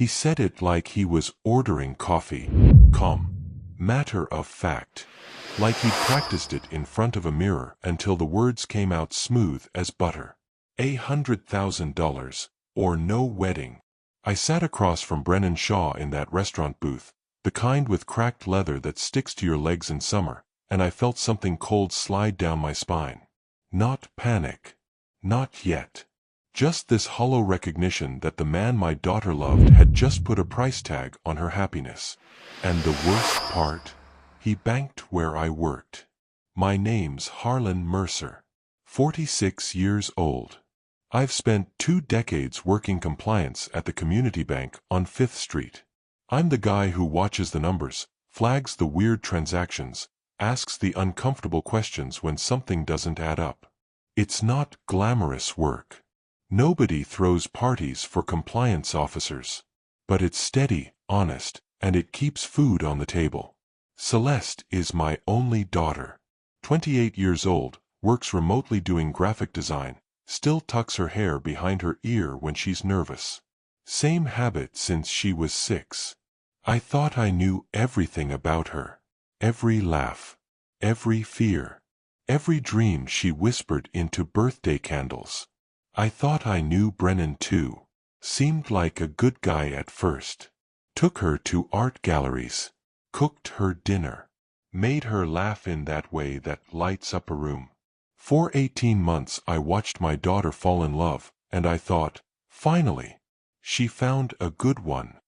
He said it like he was ordering coffee. Calm. Matter of fact. Like he'd practiced it in front of a mirror until the words came out smooth as butter. $100,000, or no wedding. I sat across from Brennan Shaw in that restaurant booth, the kind with cracked leather that sticks to your legs in summer, and I felt something cold slide down my spine. Not panic. Not yet. Just this hollow recognition that the man my daughter loved had just put a price tag on her happiness. And the worst part? He banked where I worked. My name's Harlan Mercer. 46 years old. I've spent 2 decades working compliance at the community bank on 5th Street. I'm the guy who watches the numbers, flags the weird transactions, asks the uncomfortable questions when something doesn't add up. It's not glamorous work. Nobody throws parties for compliance officers. But it's steady, honest, and it keeps food on the table. Celeste is my only daughter. 28 years old, works remotely doing graphic design, still tucks her hair behind her ear when she's nervous. Same habit since she was 6. I thought I knew everything about her. Every laugh. Every fear. Every dream she whispered into birthday candles. I thought I knew Brennan too. Seemed like a good guy at first. Took her to art galleries. Cooked her dinner. Made her laugh in that way that lights up a room. For 18 months I watched my daughter fall in love, and I thought, finally, she found a good one.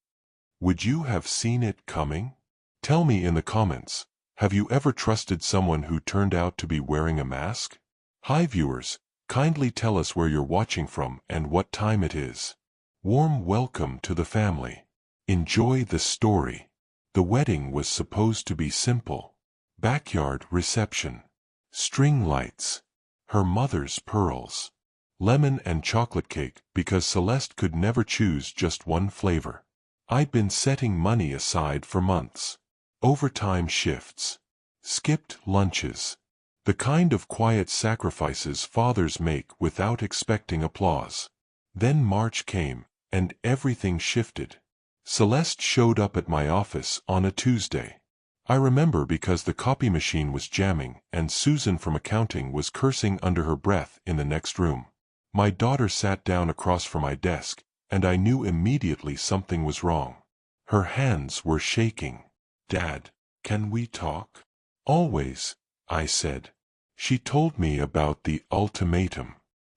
Would you have seen it coming? Tell me in the comments, have you ever trusted someone who turned out to be wearing a mask? Hi viewers, kindly tell us where you're watching from and what time it is. Warm welcome to the family. Enjoy the story. The wedding was supposed to be simple. Backyard reception. String lights. Her mother's pearls. Lemon and chocolate cake because Celeste could never choose just one flavor. I'd been setting money aside for months. Overtime shifts. Skipped lunches. The kind of quiet sacrifices fathers make without expecting applause. Then March came, and everything shifted. Celeste showed up at my office on a Tuesday. I remember because the copy machine was jamming and Susan from accounting was cursing under her breath in the next room. My daughter sat down across from my desk, and I knew immediately something was wrong. Her hands were shaking. Dad, can we talk? Always, I said. She told me about the ultimatum.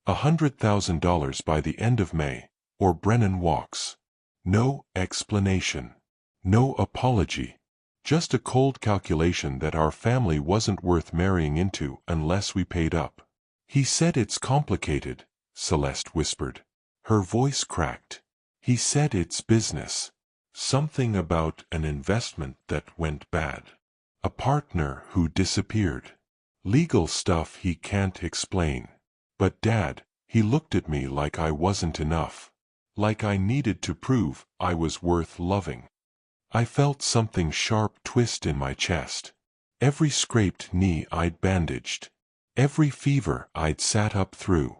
$100,000 by the end of May, or Brennan walks. No explanation. No apology. Just a cold calculation that our family wasn't worth marrying into unless we paid up. He said it's complicated, Celeste whispered. Her voice cracked. He said it's business. Something about an investment that went bad. A partner who disappeared. Legal stuff he can't explain. But Dad, he looked at me like I wasn't enough. Like I needed to prove I was worth loving. I felt something sharp twist in my chest. Every scraped knee I'd bandaged. Every fever I'd sat up through.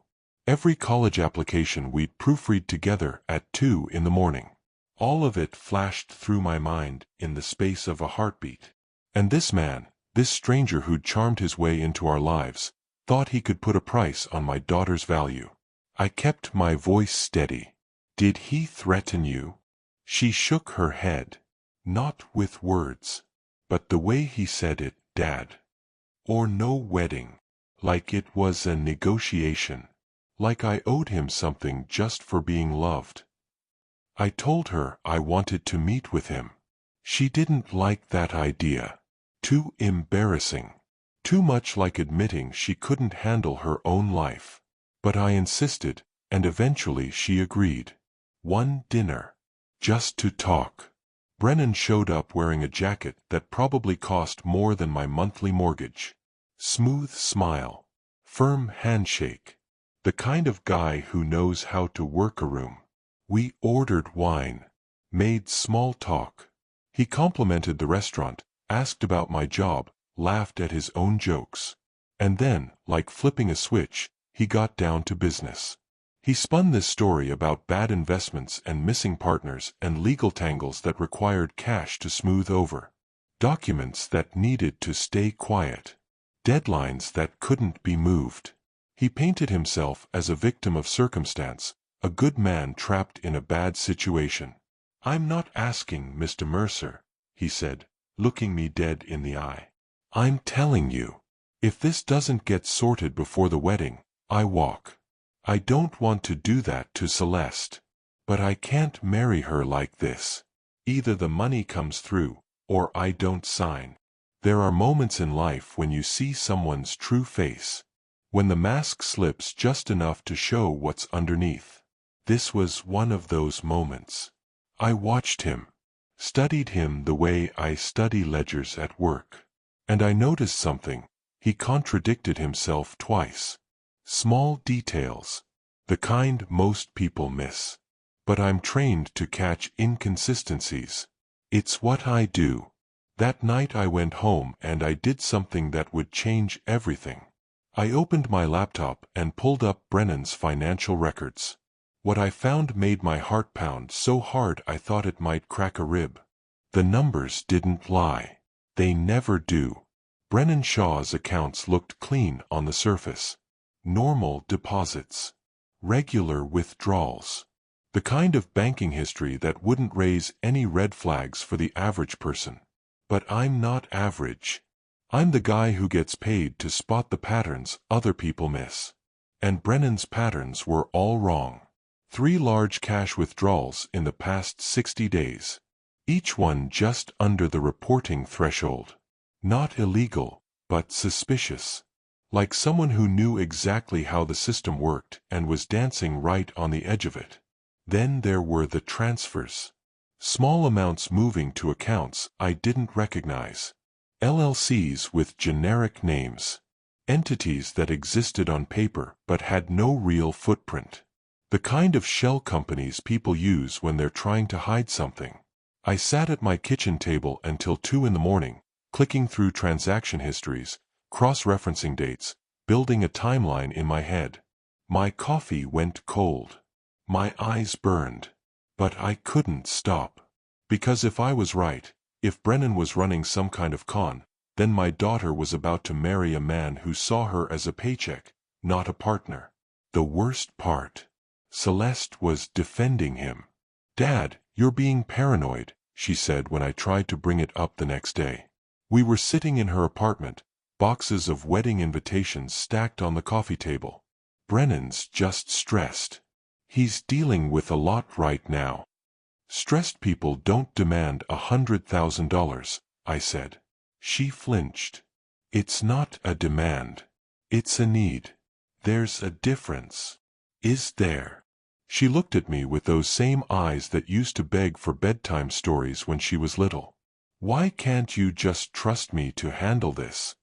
Every college application we'd proofread together at 2 in the morning. All of it flashed through my mind in the space of a heartbeat. And this man, this stranger who'd charmed his way into our lives, thought he could put a price on my daughter's value. I kept my voice steady. Did he threaten you? She shook her head. Not with words. But the way he said it, Dad. Or no wedding. Like it was a negotiation. Like I owed him something just for being loved. I told her I wanted to meet with him. She didn't like that idea. Too embarrassing. Too much like admitting she couldn't handle her own life. But I insisted, and eventually she agreed. One dinner. Just to talk. Brennan showed up wearing a jacket that probably cost more than my monthly mortgage. Smooth smile. Firm handshake. The kind of guy who knows how to work a room. We ordered wine. Made small talk. He complimented the restaurant, asked about my job, laughed at his own jokes. And then, like flipping a switch, he got down to business. He spun this story about bad investments and missing partners and legal tangles that required cash to smooth over. Documents that needed to stay quiet. Deadlines that couldn't be moved. He painted himself as a victim of circumstance, a good man trapped in a bad situation. "I'm not asking, Mr. Mercer," he said, looking me dead in the eye. "I'm telling you, if this doesn't get sorted before the wedding, I walk. I don't want to do that to Celeste. But I can't marry her like this. Either the money comes through, or I don't sign." There are moments in life when you see someone's true face. When the mask slips just enough to show what's underneath. This was one of those moments. I watched him. Studied him the way I study ledgers at work. And I noticed something. He contradicted himself twice. Small details. The kind most people miss. But I'm trained to catch inconsistencies. It's what I do. That night I went home and I did something that would change everything. I opened my laptop and pulled up Brennan's financial records. What I found made my heart pound so hard I thought it might crack a rib. The numbers didn't lie. They never do. Brennan Shaw's accounts looked clean on the surface. Normal deposits. Regular withdrawals. The kind of banking history that wouldn't raise any red flags for the average person. But I'm not average. I'm the guy who gets paid to spot the patterns other people miss. And Brennan's patterns were all wrong. 3 large cash withdrawals in the past 60 days. Each one just under the reporting threshold. Not illegal, but suspicious. Like someone who knew exactly how the system worked and was dancing right on the edge of it. Then there were the transfers. Small amounts moving to accounts I didn't recognize. LLCs with generic names. Entities that existed on paper but had no real footprint. The kind of shell companies people use when they're trying to hide something. I sat at my kitchen table until 2 in the morning, clicking through transaction histories, cross-referencing dates, building a timeline in my head. My coffee went cold. My eyes burned. But I couldn't stop. Because if I was right, if Brennan was running some kind of con, then my daughter was about to marry a man who saw her as a paycheck, not a partner. The worst part. Celeste was defending him. "Dad, you're being paranoid," she said when I tried to bring it up the next day. We were sitting in her apartment, boxes of wedding invitations stacked on the coffee table. "Brennan's just stressed. He's dealing with a lot right now." "Stressed people don't demand $100,000, I said. She flinched. "It's not a demand. It's a need. There's a difference." "Is there?" She looked at me with those same eyes that used to beg for bedtime stories when she was little. "Why can't you just trust me to handle this?"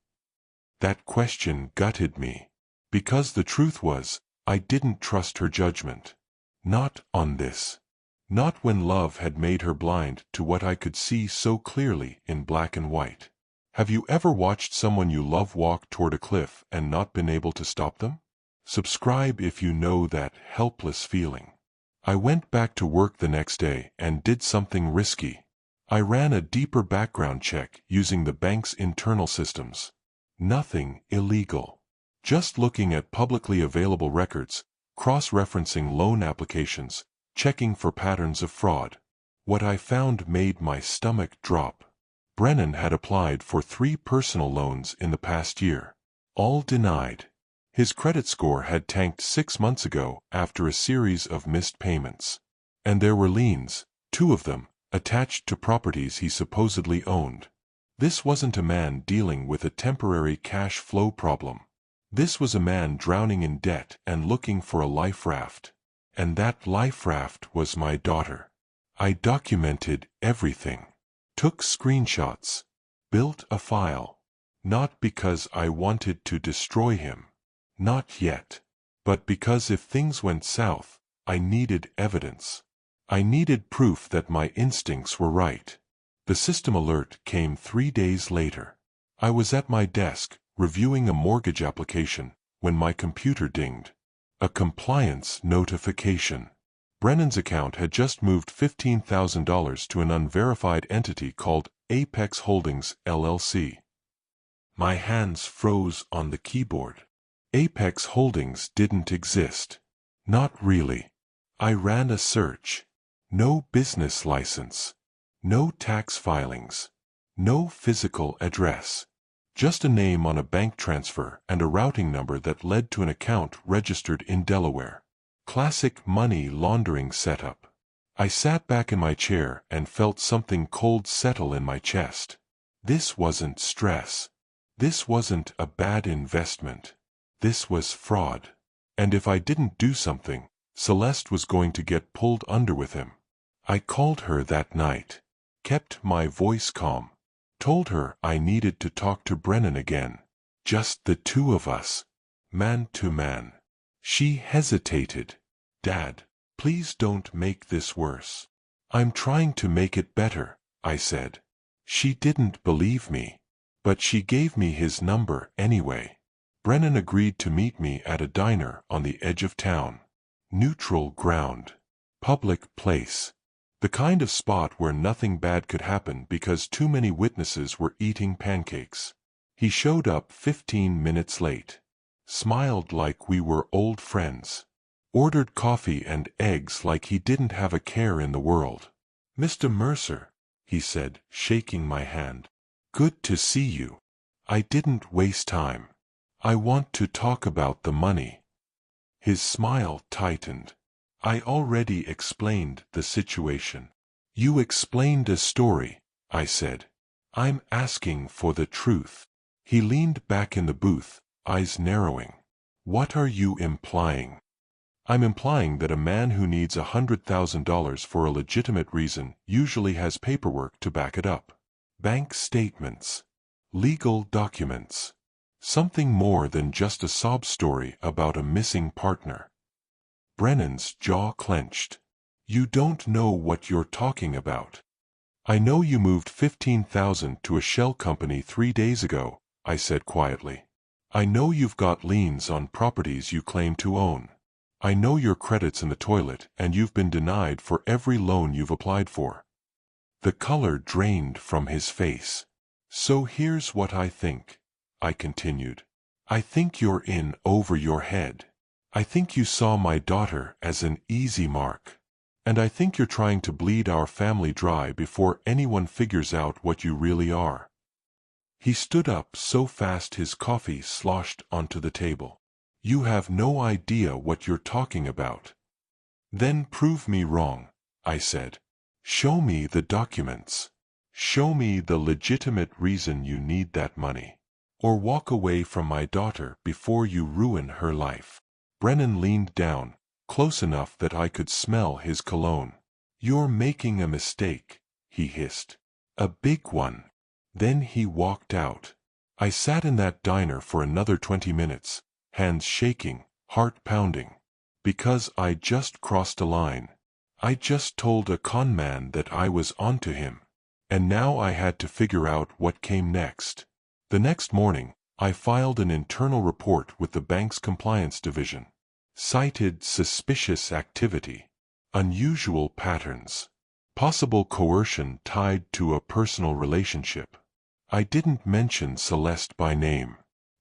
That question gutted me. Because the truth was, I didn't trust her judgment. Not on this. Not when love had made her blind to what I could see so clearly in black and white. Have you ever watched someone you love walk toward a cliff and not been able to stop them? Subscribe if you know that helpless feeling. I went back to work the next day and did something risky. I ran a deeper background check using the bank's internal systems. Nothing illegal. Just looking at publicly available records, cross-referencing loan applications, checking for patterns of fraud. What I found made my stomach drop. Brennan had applied for 3 personal loans in the past year. All denied. His credit score had tanked 6 months ago after a series of missed payments. And there were liens, 2 of them, attached to properties he supposedly owned. This wasn't a man dealing with a temporary cash flow problem. This was a man drowning in debt and looking for a life raft. And that life raft was my daughter. I documented everything. Took screenshots. Built a file. Not because I wanted to destroy him. Not yet. But because if things went south, I needed evidence. I needed proof that my instincts were right. The system alert came 3 days later. I was at my desk, reviewing a mortgage application, when my computer dinged. A compliance notification. Brennan's account had just moved $15,000 to an unverified entity called Apex Holdings, LLC. My hands froze on the keyboard. Apex Holdings didn't exist. Not really. I ran a search. No business license. No tax filings. No physical address. Just a name on a bank transfer and a routing number that led to an account registered in Delaware. Classic money laundering setup. I sat back in my chair and felt something cold settle in my chest. This wasn't stress. This wasn't a bad investment. This was fraud. And if I didn't do something, Celeste was going to get pulled under with him. I called her that night. Kept my voice calm. Told her I needed to talk to Brennan again. Just the two of us. Man to man. She hesitated. Dad, please don't make this worse. I'm trying to make it better, I said. She didn't believe me. But she gave me his number anyway. Brennan agreed to meet me at a diner on the edge of town. Neutral ground. Public place. The kind of spot where nothing bad could happen because too many witnesses were eating pancakes. He showed up 15 minutes late. Smiled like we were old friends. Ordered coffee and eggs like he didn't have a care in the world. Mr. Mercer, he said, shaking my hand. Good to see you. I didn't waste time. I want to talk about the money. His smile tightened. I already explained the situation. You explained a story, I said. I'm asking for the truth. He leaned back in the booth, eyes narrowing. What are you implying? I'm implying that a man who needs $100,000 for a legitimate reason usually has paperwork to back it up. Bank statements. Legal documents. Something more than just a sob story about a missing partner. Brennan's jaw clenched. You don't know what you're talking about. I know you moved $15,000 to a shell company 3 days ago, I said quietly. I know you've got liens on properties you claim to own. I know your credit's in the toilet and you've been denied for every loan you've applied for. The color drained from his face. So here's what I think, I continued. I think you're in over your head. I think you saw my daughter as an easy mark. And I think you're trying to bleed our family dry before anyone figures out what you really are. He stood up so fast his coffee sloshed onto the table. You have no idea what you're talking about. Then prove me wrong, I said. Show me the documents. Show me the legitimate reason you need that money. Or walk away from my daughter before you ruin her life. Brennan leaned down, close enough that I could smell his cologne. You're making a mistake, he hissed. A big one. Then he walked out. I sat in that diner for another 20 minutes, hands shaking, heart pounding. Because I just crossed a line. I just told a con man that I was onto him. And now I had to figure out what came next. The next morning, I filed an internal report with the bank's compliance division. Cited suspicious activity, unusual patterns, possible coercion tied to a personal relationship. I didn't mention Celeste by name.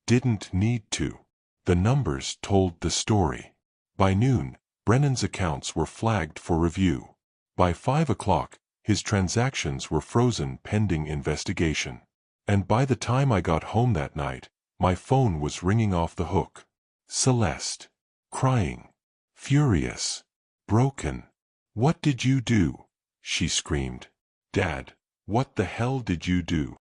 Didn't need to. The numbers told the story. By noon, Brennan's accounts were flagged for review. By 5 o'clock, his transactions were frozen pending investigation. And by the time I got home that night, my phone was ringing off the hook. Celeste. Crying. Furious. Broken. What did you do? She screamed. Dad, what the hell did you do?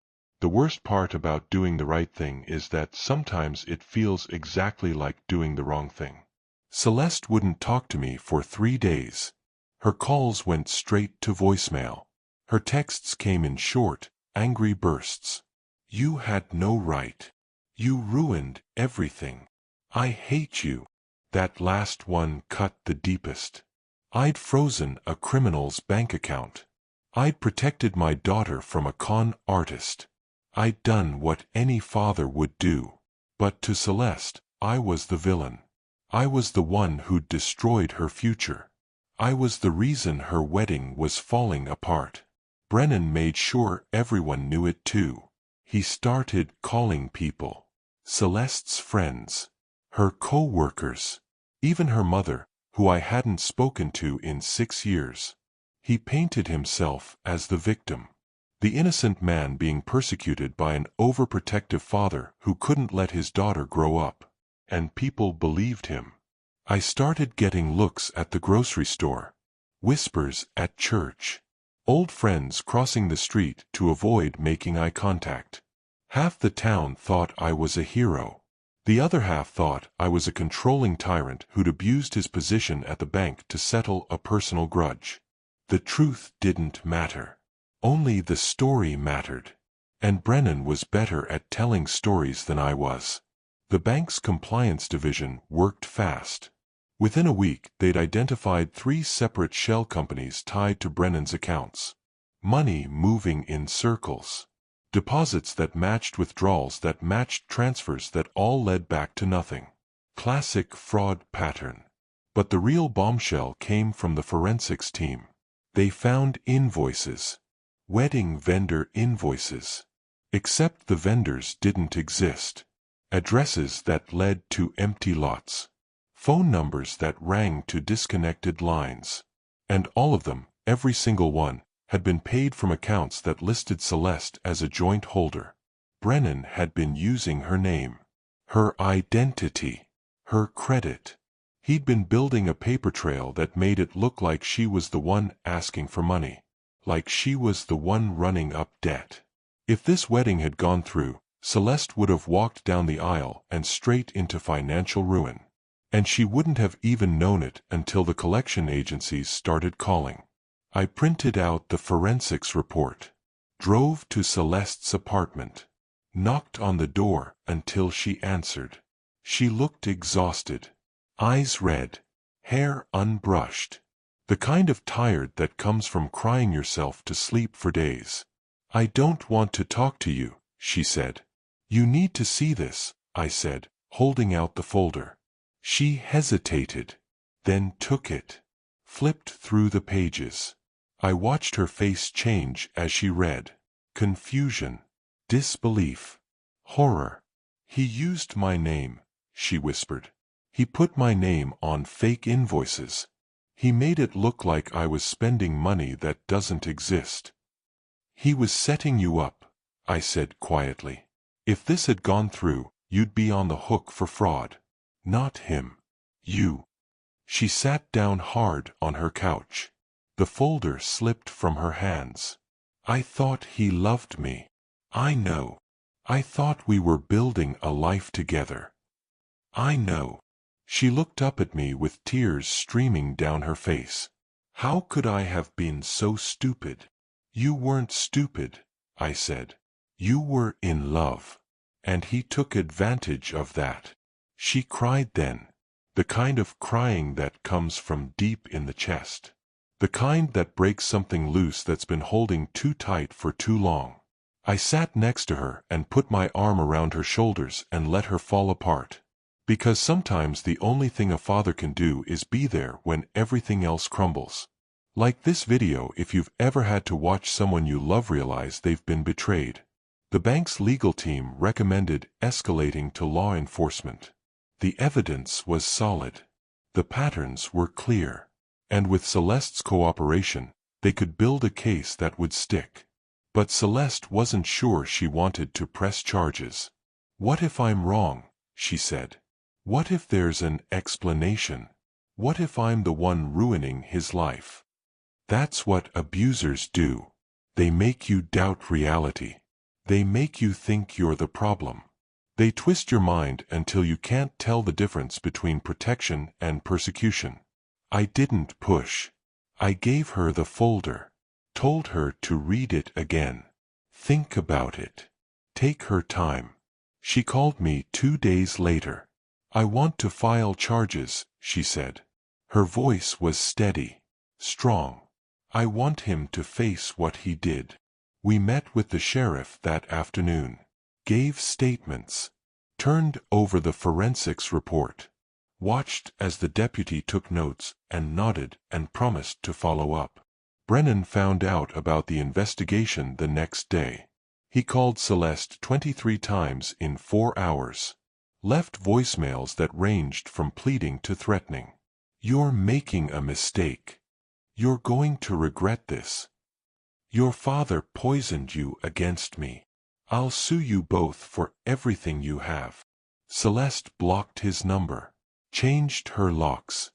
The worst part about doing the right thing is that sometimes it feels exactly like doing the wrong thing. Celeste wouldn't talk to me for 3 days. Her calls went straight to voicemail. Her texts came in short, angry bursts. You had no right. You ruined everything. I hate you. That last one cut the deepest. I'd frozen a criminal's bank account. I'd protected my daughter from a con artist. I'd done what any father would do. But to Celeste, I was the villain. I was the one who'd destroyed her future. I was the reason her wedding was falling apart. Brennan made sure everyone knew it too. He started calling people. Celeste's friends. Her co-workers. Even her mother, who I hadn't spoken to in 6 years. He painted himself as the victim. The innocent man being persecuted by an overprotective father who couldn't let his daughter grow up. And people believed him. I started getting looks at the grocery store. Whispers at church. Old friends crossing the street to avoid making eye contact. Half the town thought I was a hero. The other half thought I was a controlling tyrant who'd abused his position at the bank to settle a personal grudge. The truth didn't matter. Only the story mattered. And Brennan was better at telling stories than I was. The bank's compliance division worked fast. Within a week, they'd identified 3 separate shell companies tied to Brennan's accounts. Money moving in circles. Deposits that matched withdrawals that matched transfers that all led back to nothing. Classic fraud pattern. But the real bombshell came from the forensics team. They found invoices. Wedding vendor invoices. Except the vendors didn't exist. Addresses that led to empty lots. Phone numbers that rang to disconnected lines. And all of them, every single one, had been paid from accounts that listed Celeste as a joint holder. Brennan had been using her name. Her identity. Her credit. He'd been building a paper trail that made it look like she was the one asking for money. Like she was the one running up debt. If this wedding had gone through, Celeste would have walked down the aisle and straight into financial ruin. And she wouldn't have even known it until the collection agencies started calling. I printed out the forensics report. Drove to Celeste's apartment. Knocked on the door until she answered. She looked exhausted. Eyes red. Hair unbrushed. The kind of tired that comes from crying yourself to sleep for days. I don't want to talk to you, she said. You need to see this, I said, holding out the folder. She hesitated, then took it. Flipped through the pages. I watched her face change as she read. Confusion. Disbelief. Horror. He used my name, she whispered. He put my name on fake invoices. He made it look like I was spending money that doesn't exist. He was setting you up, I said quietly. If this had gone through, you'd be on the hook for fraud. Not him. You. She sat down hard on her couch. The folder slipped from her hands. I thought he loved me. I know. I thought we were building a life together. I know. She looked up at me with tears streaming down her face. How could I have been so stupid? You weren't stupid, I said. You were in love. And he took advantage of that. She cried then. The kind of crying that comes from deep in the chest. The kind that breaks something loose that's been holding too tight for too long. I sat next to her and put my arm around her shoulders and let her fall apart. Because sometimes the only thing a father can do is be there when everything else crumbles. Like this video, if you've ever had to watch someone you love realize they've been betrayed. The bank's legal team recommended escalating to law enforcement. The evidence was solid. The patterns were clear. And with Celeste's cooperation, they could build a case that would stick. But Celeste wasn't sure she wanted to press charges. What if I'm wrong, she said. What if there's an explanation? What if I'm the one ruining his life? That's what abusers do. They make you doubt reality. They make you think you're the problem. They twist your mind until you can't tell the difference between protection and persecution. I didn't push. I gave her the folder. Told her to read it again. Think about it. Take her time. She called me 2 days later. I want to file charges, she said. Her voice was steady, strong. I want him to face what he did. We met with the sheriff that afternoon. Gave statements. Turned over the forensics report. watched as the deputy took notes and nodded and promised to follow up. Brennan found out about the investigation the next day. He called Celeste 23 times in 4 hours. Left voicemails that ranged from pleading to threatening. "You're making a mistake. You're going to regret this. Your father poisoned you against me. I'll sue you both for everything you have." Celeste blocked his number, changed her locks,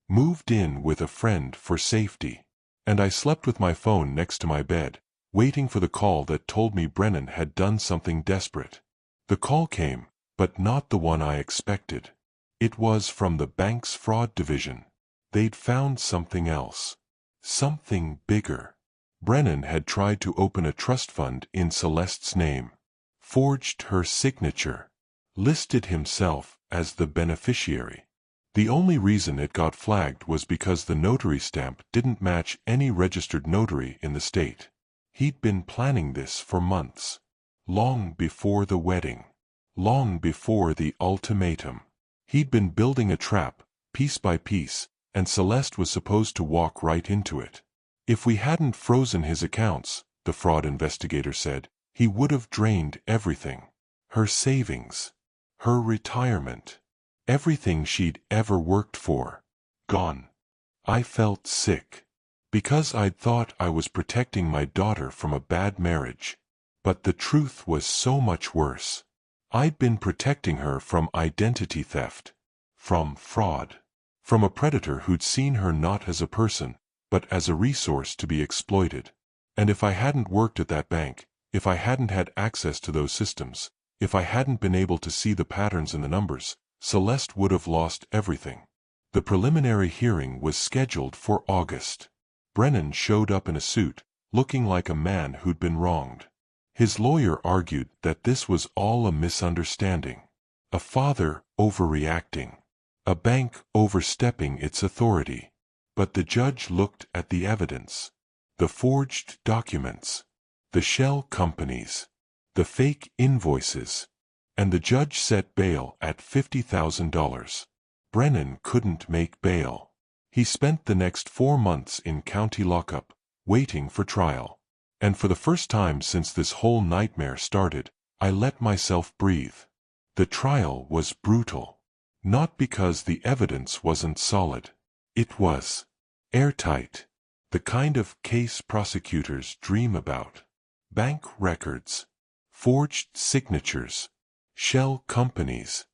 moved in with a friend for safety, and I slept with my phone next to my bed, waiting for the call that told me Brennan had done something desperate. The call came, but not the one I expected. It was from the bank's fraud division. They'd found something else. Something bigger. Brennan had tried to open a trust fund in Celeste's name, forged her signature, listed himself as the beneficiary. The only reason it got flagged was because the notary stamp didn't match any registered notary in the state. He'd been planning this for months. Long before the wedding. Long before the ultimatum. He'd been building a trap, piece by piece, and Celeste was supposed to walk right into it. If we hadn't frozen his accounts, the fraud investigator said, he would have drained everything. Her savings. Her retirement. Everything she'd ever worked for. Gone. I felt sick. Because I'd thought I was protecting my daughter from a bad marriage. But the truth was so much worse. I'd been protecting her from identity theft. From fraud. From a predator who'd seen her not as a person, but as a resource to be exploited. And if I hadn't worked at that bank, if I hadn't had access to those systems, if I hadn't been able to see the patterns in the numbers, Celeste would have lost everything. The preliminary hearing was scheduled for August. Brennan showed up in a suit, looking like a man who'd been wronged. His lawyer argued that this was all a misunderstanding. A father overreacting. A bank overstepping its authority. But the judge looked at the evidence. The forged documents. The shell companies. The fake invoices. And the judge set bail at $50,000. Brennan couldn't make bail. He spent the next 4 months in county lockup, waiting for trial. And for the first time since this whole nightmare started, I let myself breathe. The trial was brutal. Not because the evidence wasn't solid. It was airtight. The kind of case prosecutors dream about. Bank records. Forged signatures. Shell companies.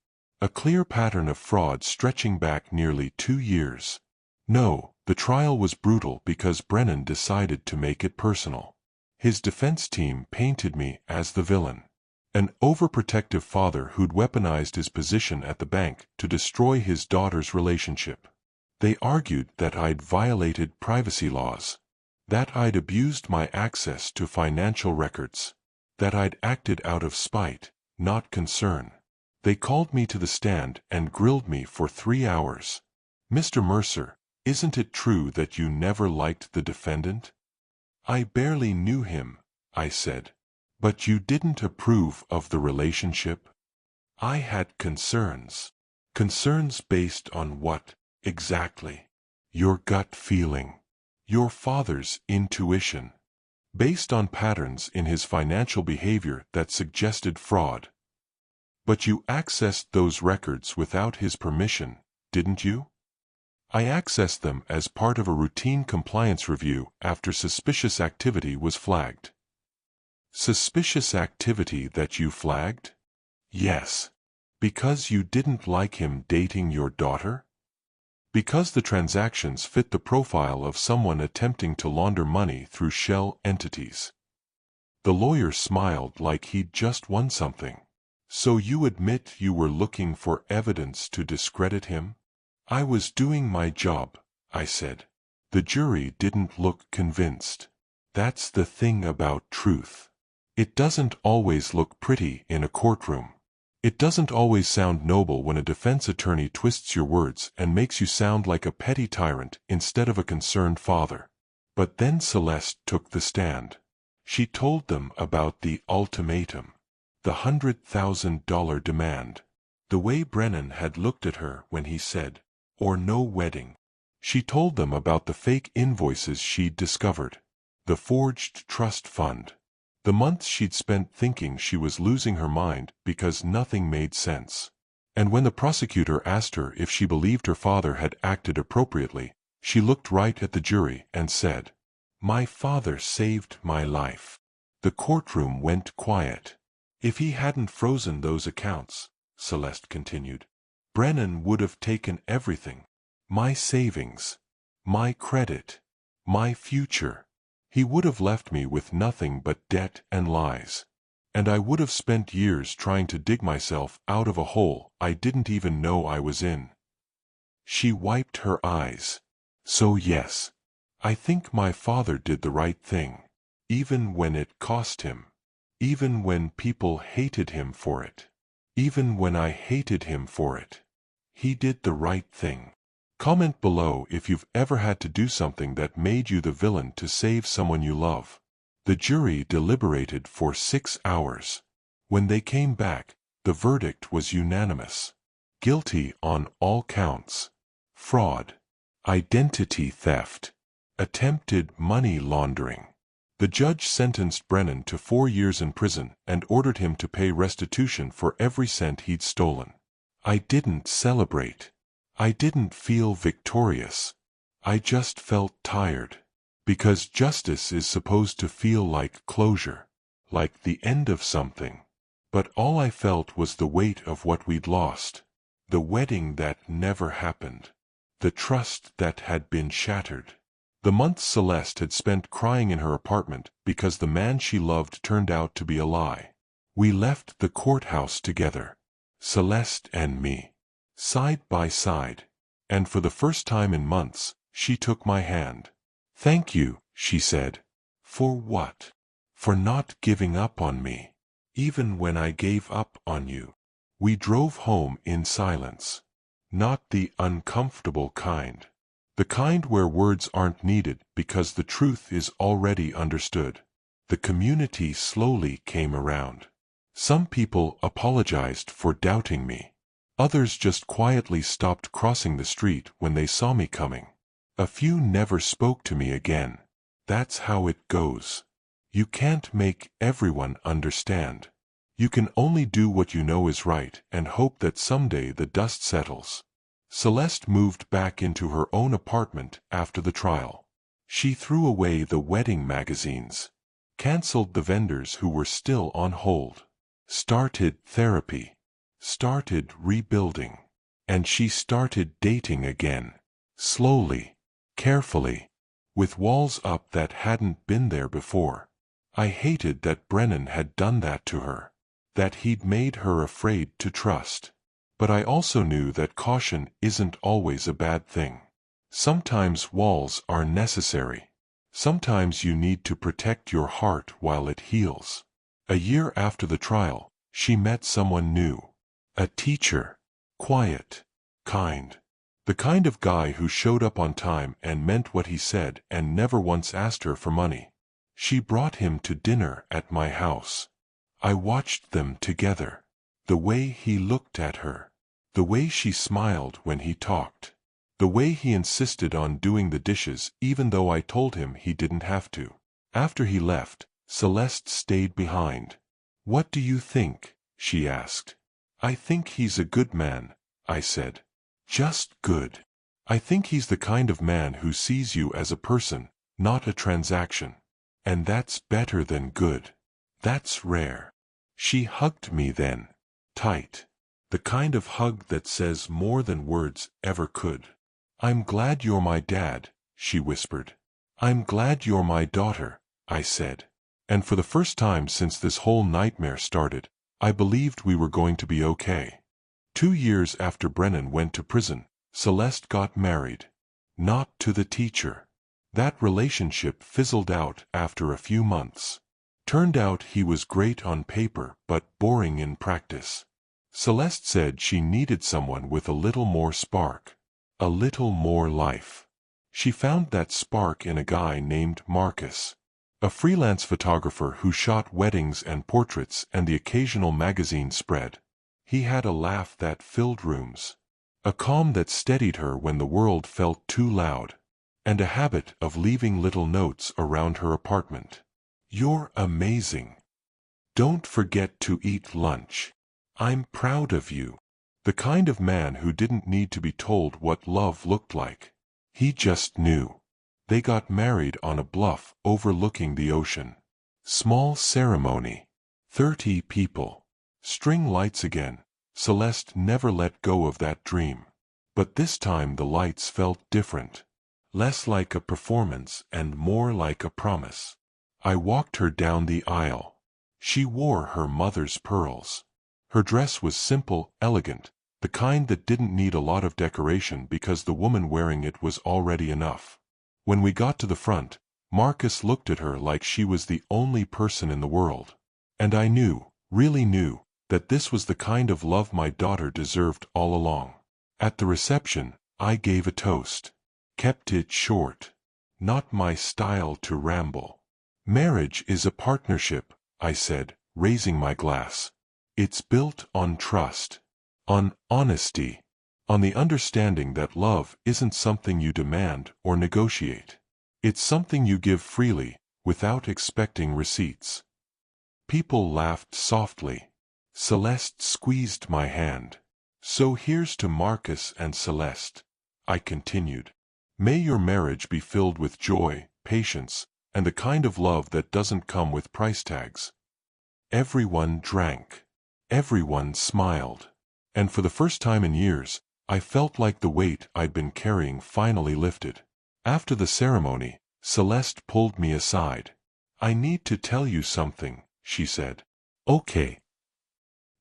A clear pattern of fraud stretching back nearly 2 years. No, the trial was brutal because Brennan decided to make it personal. His defense team painted me as the villain. An overprotective father who'd weaponized his position at the bank to destroy his daughter's relationship. They argued that I'd violated privacy laws. That I'd abused my access to financial records. That I'd acted out of spite, not concern. They called me to the stand and grilled me for 3 hours. "Mr. Mercer, isn't it true that you never liked the defendant?" "I barely knew him," I said. "But you didn't approve of the relationship?" I had concerns. Concerns based on what, exactly? Your gut feeling. Your father's intuition. Based on patterns in his financial behavior that suggested fraud. But you accessed those records without his permission, didn't you? I accessed them as part of a routine compliance review after suspicious activity was flagged. Suspicious activity that you flagged? Yes. Because you didn't like him dating your daughter? Because the transactions fit the profile of someone attempting to launder money through shell entities. The lawyer smiled like he'd just won something. "So you admit you were looking for evidence to discredit him?" "I was doing my job," I said. The jury didn't look convinced. That's the thing about truth. It doesn't always look pretty in a courtroom. It doesn't always sound noble when a defense attorney twists your words and makes you sound like a petty tyrant instead of a concerned father. But then Celeste took the stand. She told them about the ultimatum. The $100,000 demand. The way Brennan had looked at her when he said, "Or no wedding." She told them about the fake invoices she'd discovered, the forged trust fund, the months she'd spent thinking she was losing her mind because nothing made sense. And when the prosecutor asked her if she believed her father had acted appropriately, she looked right at the jury and said, "My father saved my life." The courtroom went quiet. "If he hadn't frozen those accounts," Celeste continued, "Brennan would have taken everything. My savings, my credit, my future. He would have left me with nothing but debt and lies. And I would have spent years trying to dig myself out of a hole I didn't even know I was in." She wiped her eyes. "So yes, I think my father did the right thing, even when it cost him, even when people hated him for it, even when I hated him for it. He did the right thing." Comment below if you've ever had to do something that made you the villain to save someone you love. The jury deliberated for 6 hours. When they came back, the verdict was unanimous. Guilty on all counts. Fraud, identity theft, attempted money laundering. The judge sentenced Brennan to 4 years in prison and ordered him to pay restitution for every cent he'd stolen. I didn't celebrate. I didn't feel victorious. I just felt tired. Because justice is supposed to feel like closure, like the end of something. But all I felt was the weight of what we'd lost. The wedding that never happened. The trust that had been shattered. The months Celeste had spent crying in her apartment because the man she loved turned out to be a lie. We left the courthouse together, Celeste and me, side by side, and for the first time in months, she took my hand. "Thank you," she said. "For what?" "For not giving up on me, even when I gave up on you." We drove home in silence. Not the uncomfortable kind. The kind where words aren't needed because the truth is already understood. The community slowly came around. Some people apologized for doubting me. Others just quietly stopped crossing the street when they saw me coming. A few never spoke to me again. That's how it goes. You can't make everyone understand. You can only do what you know is right and hope that someday the dust settles. Celeste moved back into her own apartment after the trial. She threw away the wedding magazines, canceled the vendors who were still on hold, started therapy, started rebuilding, and she started dating again, slowly, carefully, with walls up that hadn't been there before. I hated that Brennan had done that to her, that he'd made her afraid to trust. But I also knew that caution isn't always a bad thing. Sometimes walls are necessary. Sometimes you need to protect your heart while it heals. A year after the trial, she met someone new. A teacher. Quiet. Kind. The kind of guy who showed up on time and meant what he said and never once asked her for money. She brought him to dinner at my house. I watched them together. The way he looked at her. The way she smiled when he talked. The way he insisted on doing the dishes even though I told him he didn't have to. After he left, Celeste stayed behind. "What do you think?" she asked. "I think he's a good man," I said. "Just good. I think he's the kind of man who sees you as a person, not a transaction. And that's better than good. That's rare." She hugged me then. Tight. The kind of hug that says more than words ever could. "I'm glad you're my dad," she whispered. "I'm glad you're my daughter," I said. And for the first time since this whole nightmare started, I believed we were going to be okay. 2 years after Brennan went to prison, Celeste got married. Not to the teacher. That relationship fizzled out after a few months. Turned out he was great on paper but boring in practice. Celeste said she needed someone with a little more spark. A little more life. She found that spark in a guy named Marcus. A freelance photographer who shot weddings and portraits and the occasional magazine spread. He had a laugh that filled rooms, a calm that steadied her when the world felt too loud, and a habit of leaving little notes around her apartment. "You're amazing. Don't forget to eat lunch. I'm proud of you." The kind of man who didn't need to be told what love looked like. He just knew. They got married on a bluff overlooking the ocean. Small ceremony. 30 people. String lights again. Celeste never let go of that dream. But this time the lights felt different. Less like a performance and more like a promise. I walked her down the aisle. She wore her mother's pearls. Her dress was simple, elegant, the kind that didn't need a lot of decoration because the woman wearing it was already enough. When we got to the front, Marcus looked at her like she was the only person in the world. And I knew, really knew, that this was the kind of love my daughter deserved all along. At the reception, I gave a toast. Kept it short. Not my style to ramble. "Marriage is a partnership," I said, raising my glass. "It's built on trust, on honesty, on the understanding that love isn't something you demand or negotiate. It's something you give freely, without expecting receipts." People laughed softly. Celeste squeezed my hand. "So here's to Marcus and Celeste," I continued. "May your marriage be filled with joy, patience, and the kind of love that doesn't come with price tags." Everyone drank. Everyone smiled. And for the first time in years, I felt like the weight I'd been carrying finally lifted. After the ceremony, Celeste pulled me aside. "I need to tell you something," she said. "Okay."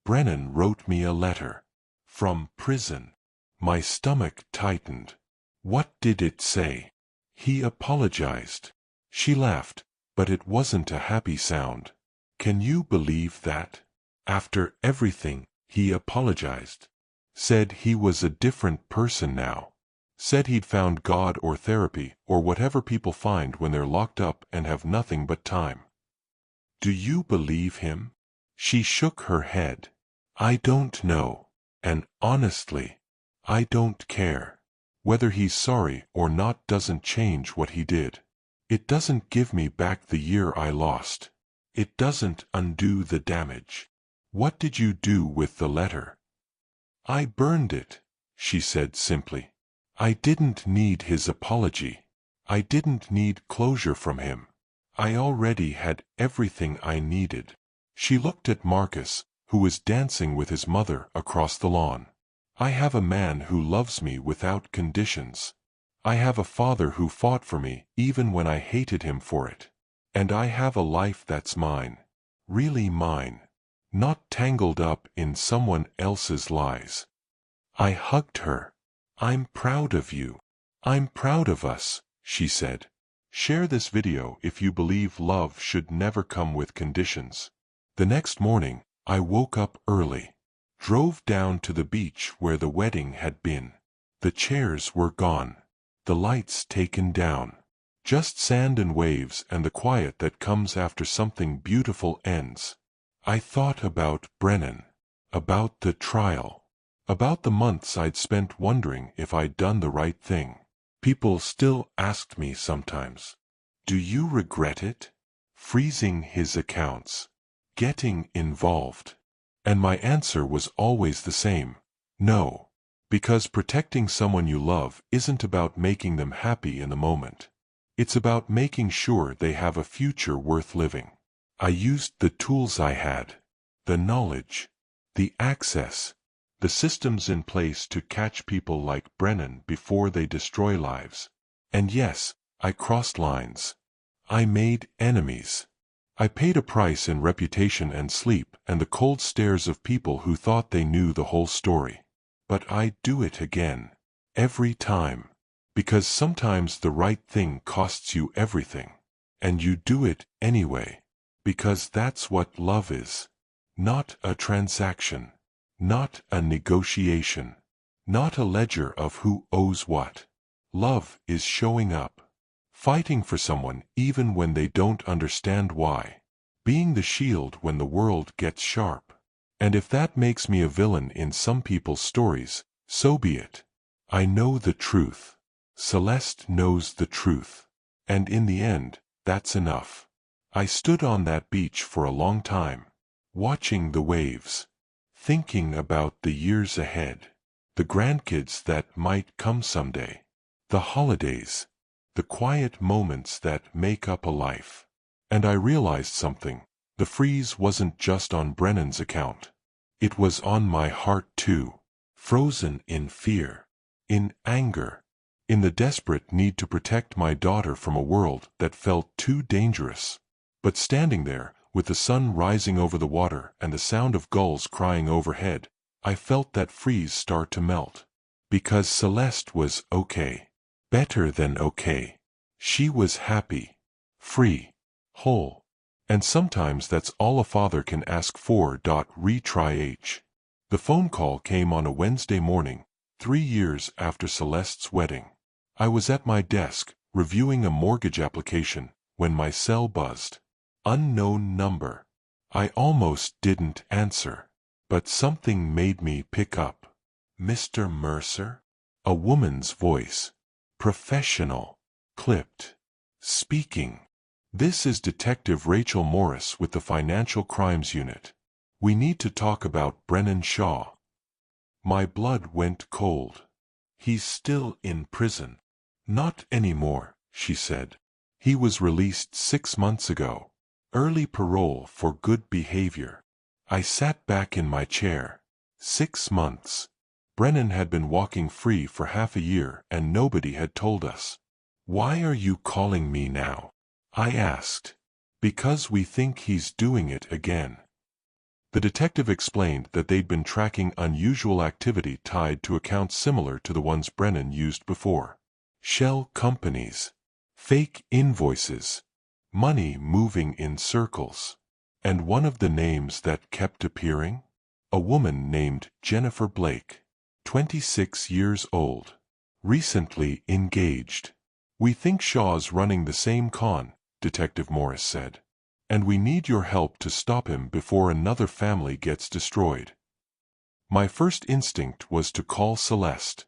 Brennan wrote me a letter. From prison. My stomach tightened. What did it say? He apologized. She laughed, but it wasn't a happy sound. "Can you believe that? After everything, he apologized. Said he was a different person now. Said he'd found God or therapy or whatever people find when they're locked up and have nothing but time." "Do you believe him?" She shook her head. "I don't know. And honestly, I don't care. Whether he's sorry or not doesn't change what he did. It doesn't give me back the year I lost. It doesn't undo the damage." "What did you do with the letter?" "I burned it," she said simply. "I didn't need his apology. I didn't need closure from him. I already had everything I needed." She looked at Marcus, who was dancing with his mother across the lawn. "I have a man who loves me without conditions. I have a father who fought for me even when I hated him for it. And I have a life that's mine. Really mine. Not tangled up in someone else's lies." I hugged her. "I'm proud of you. I'm proud of us," she said. Share this video if you believe love should never come with conditions. The next morning, I woke up early. Drove down to the beach where the wedding had been. The chairs were gone. The lights taken down. Just sand and waves and the quiet that comes after something beautiful ends. I thought about Brennan. About the trial. About the months I'd spent wondering if I'd done the right thing. People still asked me sometimes, "Do you regret it?" Freezing his accounts. Getting involved. And my answer was always the same. No. Because protecting someone you love isn't about making them happy in the moment. It's about making sure they have a future worth living. I used the tools I had. The knowledge. The access. The systems in place to catch people like Brennan before they destroy lives. And yes, I crossed lines. I made enemies. I paid a price in reputation and sleep and the cold stares of people who thought they knew the whole story. But I'd do it again. Every time. Because sometimes the right thing costs you everything. And you do it anyway. Because that's what love is. Not a transaction. Not a negotiation. Not a ledger of who owes what. Love is showing up. Fighting for someone even when they don't understand why. Being the shield when the world gets sharp. And if that makes me a villain in some people's stories, so be it. I know the truth. Celeste knows the truth. And in the end, that's enough. I stood on that beach for a long time, watching the waves, thinking about the years ahead, the grandkids that might come someday, the holidays, the quiet moments that make up a life. And I realized something. The freeze wasn't just on Brennan's account. It was on my heart too, frozen in fear, in anger, in the desperate need to protect my daughter from a world that felt too dangerous. But standing there, with the sun rising over the water and the sound of gulls crying overhead, I felt that freeze start to melt. Because Celeste was okay. Better than okay. She was happy, free, whole. And sometimes that's all a father can ask for. Retry. The phone call came on a Wednesday morning, 3 years after Celeste's wedding. I was at my desk, reviewing a mortgage application, when my cell buzzed. Unknown number. I almost didn't answer, but something made me pick up. Mr. Mercer? A woman's voice. Professional. Clipped. Speaking. This is Detective Rachel Morris with the Financial Crimes Unit. We need to talk about Brennan Shaw. My blood went cold. He's still in prison. Not anymore, she said. He was released 6 months ago. Early parole for good behavior. I sat back in my chair. 6 months. Brennan had been walking free for half a year and nobody had told us. Why are you calling me now? I asked. Because we think he's doing it again. The detective explained that they'd been tracking unusual activity tied to accounts similar to the ones Brennan used before. Shell companies. Fake invoices. Money moving in circles. And one of the names that kept appearing? A woman named Jennifer Blake. 26 years old. Recently engaged. We think Shaw's running the same con, Detective Morris said. And we need your help to stop him before another family gets destroyed. My first instinct was to call Celeste.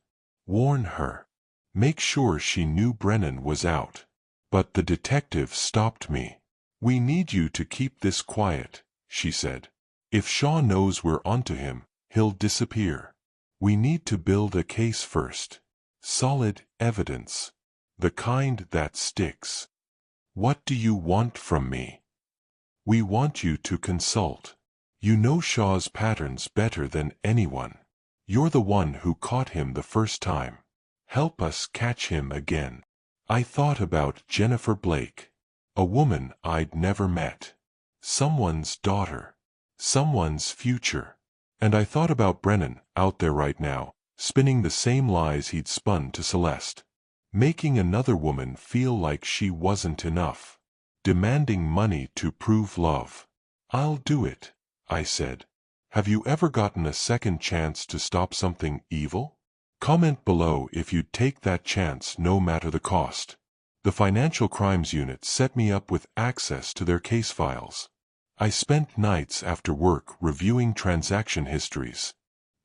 Warn her. Make sure she knew Brennan was out. But the detective stopped me. We need you to keep this quiet, she said. If Shaw knows we're onto him, he'll disappear. We need to build a case first. Solid evidence. The kind that sticks. What do you want from me? We want you to consult. You know Shaw's patterns better than anyone. You're the one who caught him the first time. Help us catch him again. I thought about Jennifer Blake. A woman I'd never met. Someone's daughter. Someone's future. And I thought about Brennan, out there right now, spinning the same lies he'd spun to Celeste. Making another woman feel like she wasn't enough. Demanding money to prove love. I'll do it, I said. Have you ever gotten a second chance to stop something evil? Comment below if you'd take that chance no matter the cost. The Financial Crimes Unit set me up with access to their case files. I spent nights after work reviewing transaction histories,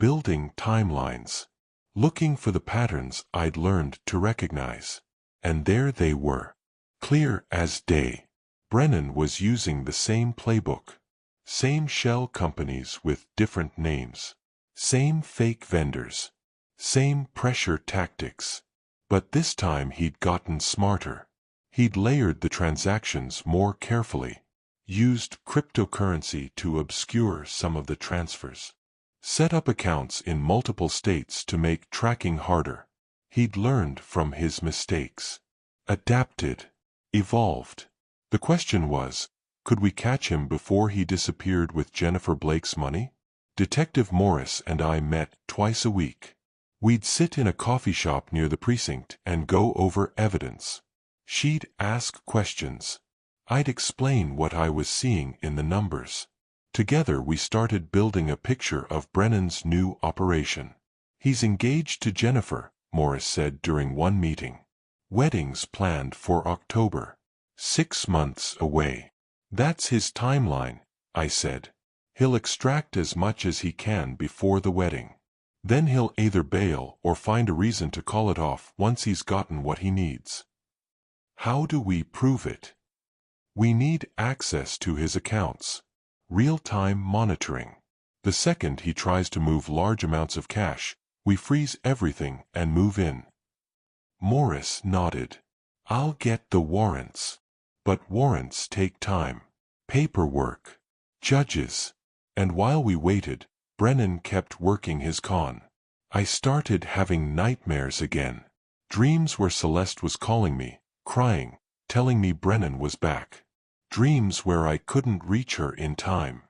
building timelines, looking for the patterns I'd learned to recognize. And there they were. Clear as day. Brennan was using the same playbook. Same shell companies with different names. Same fake vendors. Same pressure tactics. But this time he'd gotten smarter. He'd layered the transactions more carefully. Used cryptocurrency to obscure some of the transfers. Set up accounts in multiple states to make tracking harder. He'd learned from his mistakes. Adapted. Evolved. The question was, could we catch him before he disappeared with Jennifer Blake's money? Detective Morris and I met twice a week. We'd sit in a coffee shop near the precinct and go over evidence. She'd ask questions. I'd explain what I was seeing in the numbers. Together we started building a picture of Brennan's new operation. He's engaged to Jennifer, Morris said during one meeting. Weddings planned for October. 6 months away. That's his timeline, I said. He'll extract as much as he can before the wedding. Then he'll either bail or find a reason to call it off once he's gotten what he needs. How do we prove it? We need access to his accounts. Real-time monitoring. The second he tries to move large amounts of cash, we freeze everything and move in. Morris nodded. I'll get the warrants. But warrants take time. Paperwork. Judges. And while we waited, Brennan kept working his con. I started having nightmares again. Dreams where Celeste was calling me, crying, telling me Brennan was back. Dreams where I couldn't reach her in time.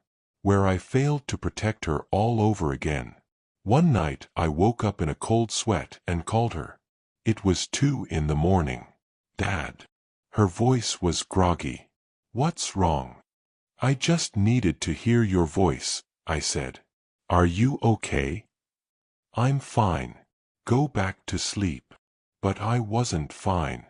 Where I failed to protect her all over again. One night I woke up in a cold sweat and called her. It was 2 in the morning. Dad. Her voice was groggy. What's wrong? I just needed to hear your voice, I said. Are you okay? I'm fine. Go back to sleep. But I wasn't fine.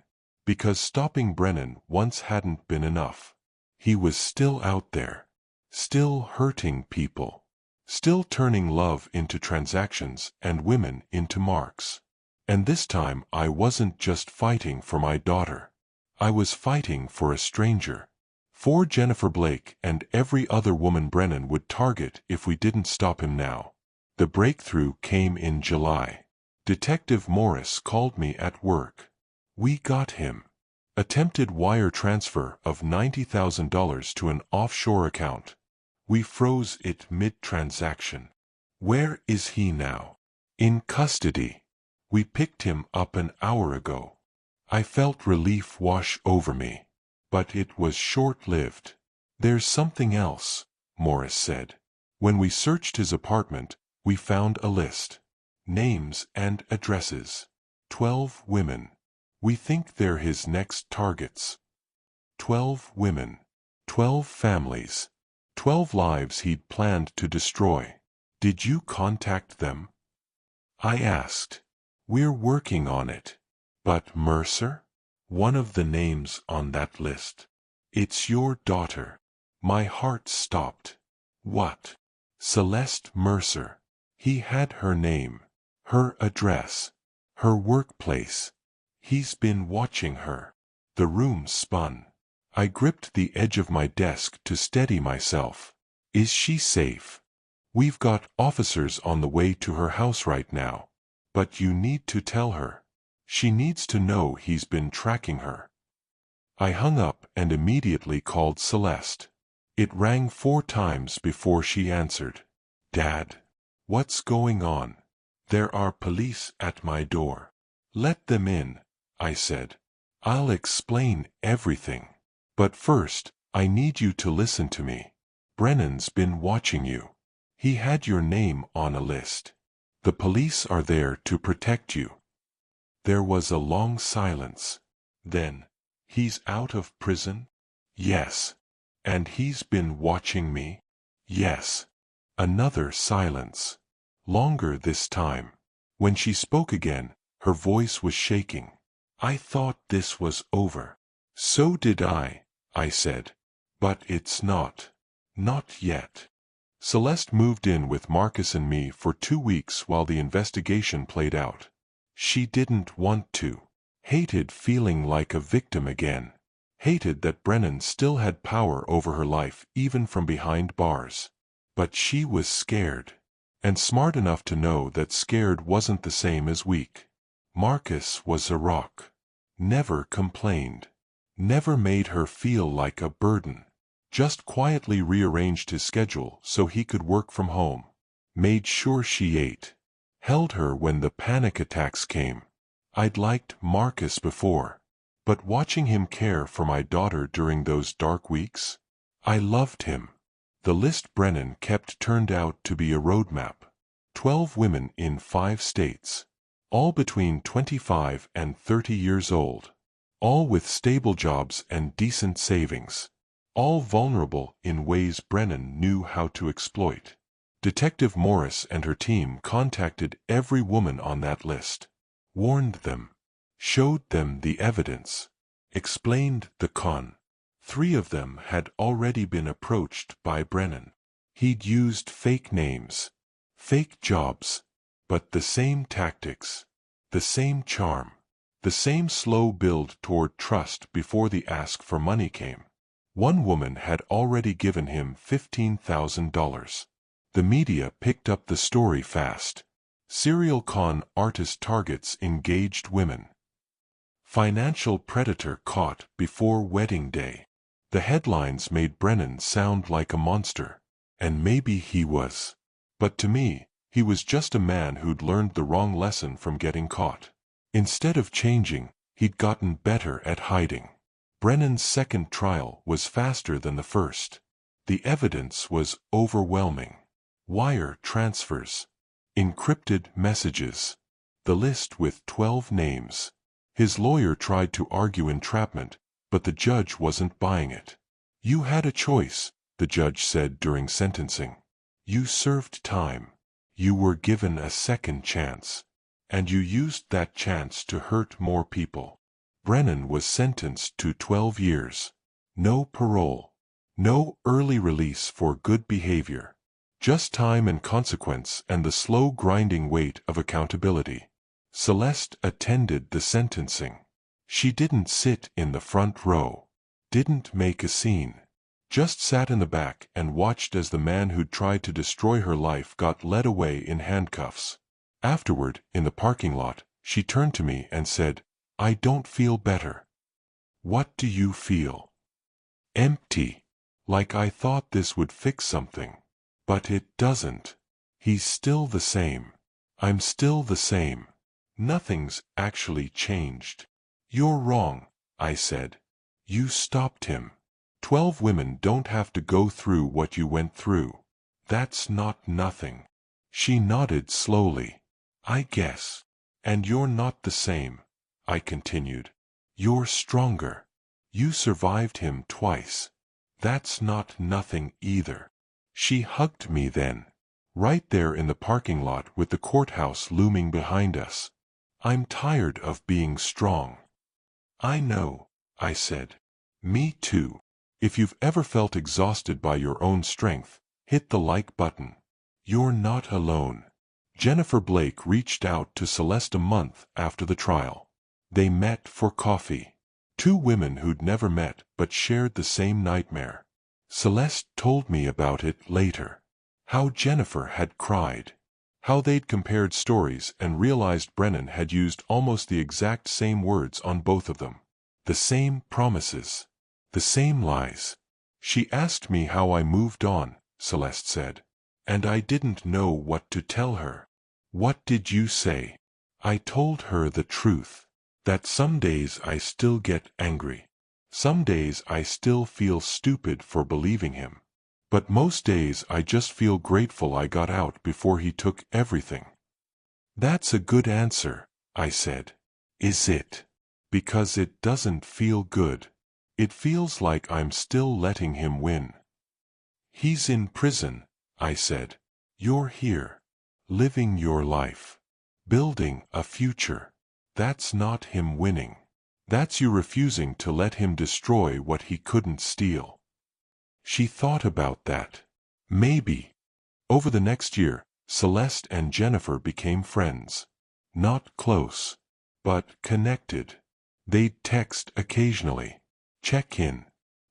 Because stopping Brennan once hadn't been enough. He was still out there. Still hurting people. Still turning love into transactions and women into marks. And this time I wasn't just fighting for my daughter. I was fighting for a stranger. For Jennifer Blake and every other woman Brennan would target if we didn't stop him now. The breakthrough came in July. Detective Morris called me at work. We got him. Attempted wire transfer of $90,000 to an offshore account. We froze it mid-transaction. Where is he now? In custody. We picked him up an hour ago. I felt relief wash over me. But it was short-lived. There's something else, Morris said. When we searched his apartment, we found a list. Names and addresses. 12 women. We think they're his next targets. 12 women. 12 families. 12 lives he'd planned to destroy. Did you contact them? I asked. We're working on it. But Mercer? One of the names on that list. It's your daughter. My heart stopped. What? Celeste Mercer. He had her name, her address, her workplace. He's been watching her. The room spun. I gripped the edge of my desk to steady myself. Is she safe? We've got officers on the way to her house right now. But you need to tell her. She needs to know he's been tracking her. I hung up and immediately called Celeste. It rang 4 times before she answered. Dad? What's going on? There are police at my door. Let them in, I said. I'll explain everything. But first, I need you to listen to me. Brennan's been watching you. He had your name on a list. The police are there to protect you. There was a long silence. Then, he's out of prison? Yes. And he's been watching me? Yes. Another silence. Longer this time. When she spoke again, her voice was shaking. I thought this was over. So did I said. But it's not. Not yet. Celeste moved in with Marcus and me for 2 weeks while the investigation played out. She didn't want to. Hated feeling like a victim again. Hated that Brennan still had power over her life even from behind bars. But she was scared. And smart enough to know that scared wasn't the same as weak. Marcus was a rock. Never complained. Never made her feel like a burden. Just quietly rearranged his schedule so he could work from home. Made sure she ate. Held her when the panic attacks came. I'd liked Marcus before. But watching him care for my daughter during those dark weeks, I loved him. The list Brennan kept turned out to be a roadmap. 12 women in 5 states. All between 25 and 30 years old. All with stable jobs and decent savings. All vulnerable in ways Brennan knew how to exploit. Detective Morris and her team contacted every woman on that list. Warned them. Showed them the evidence. Explained the con. 3 of them had already been approached by Brennan. He'd used fake names, fake jobs, but the same tactics, the same charm, the same slow build toward trust before the ask for money came. One woman had already given him $15,000. The media picked up the story fast. Serial con artist targets engaged women. Financial predator caught before wedding day. The headlines made Brennan sound like a monster. And maybe he was. But to me, he was just a man who'd learned the wrong lesson from getting caught. Instead of changing, he'd gotten better at hiding. Brennan's second trial was faster than the first. The evidence was overwhelming. Wire transfers, encrypted messages, the list with 12 names. His lawyer tried to argue entrapment, but the judge wasn't buying it. "You had a choice," the judge said during sentencing. "You served time. You were given a second chance. And you used that chance to hurt more people." Brennan was sentenced to 12 years. No parole. No early release for good behavior. Just time and consequence and the slow grinding weight of accountability. Celeste attended the sentencing. She didn't sit in the front row. Didn't make a scene. Just sat in the back and watched as the man who'd tried to destroy her life got led away in handcuffs. Afterward, in the parking lot, she turned to me and said, "I don't feel better." "What do you feel?" "Empty. Like I thought this would fix something. But it doesn't. He's still the same. I'm still the same. Nothing's actually changed." "You're wrong," I said. "You stopped him. 12 women don't have to go through what you went through. That's not nothing." She nodded slowly. "I guess. And you're not the same," I continued. "You're stronger. You survived him twice. That's not nothing either." She hugged me then. Right there in the parking lot with the courthouse looming behind us. "I'm tired of being strong." "I know," I said. "Me too." If you've ever felt exhausted by your own strength, hit the like button. You're not alone. Jennifer Blake reached out to Celeste a month after the trial. They met for coffee. Two women who'd never met but shared the same nightmare. Celeste told me about it later. How Jennifer had cried. How they'd compared stories and realized Brennan had used almost the exact same words on both of them. The same promises. The same lies. "She asked me how I moved on," Celeste said. "And I didn't know what to tell her." "What did you say?" "I told her the truth. That some days I still get angry. Some days I still feel stupid for believing him. But most days I just feel grateful I got out before he took everything." "That's a good answer," I said. "Is it?" "Because it doesn't feel good. It feels like I'm still letting him win." "He's in prison," I said. "You're here. Living your life. Building a future. That's not him winning. That's you refusing to let him destroy what he couldn't steal." She thought about that. Maybe. Over the next year, Celeste and Jennifer became friends. Not close, but connected. They'd text occasionally. Check in.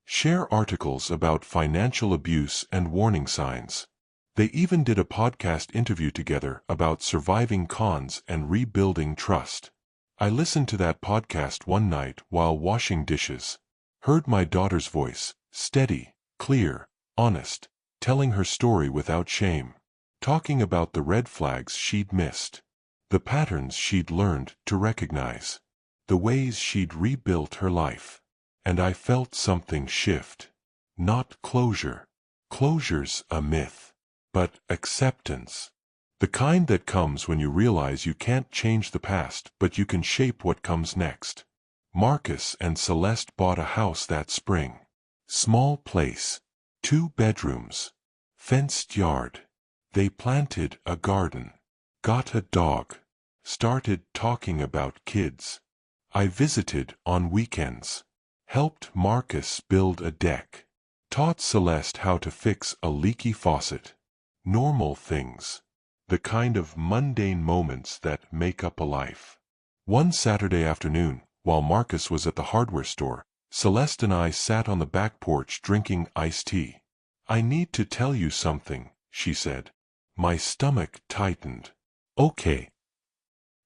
Share articles about financial abuse and warning signs. They even did a podcast interview together about surviving cons and rebuilding trust. I listened to that podcast one night while washing dishes. Heard my daughter's voice, steady, clear, honest, telling her story without shame. Talking about the red flags she'd missed. The patterns she'd learned to recognize. The ways she'd rebuilt her life. And I felt something shift. Not closure. Closure's a myth. But acceptance. The kind that comes when you realize you can't change the past, but you can shape what comes next. Marcus and Celeste bought a house that spring. Small place. 2 bedrooms. Fenced yard. They planted a garden. Got a dog. Started talking about kids. I visited on weekends. Helped Marcus build a deck. Taught Celeste how to fix a leaky faucet. Normal things. The kind of mundane moments that make up a life. One Saturday afternoon, while Marcus was at the hardware store, Celeste and I sat on the back porch drinking iced tea. "I need to tell you something," she said. My stomach tightened. "Okay."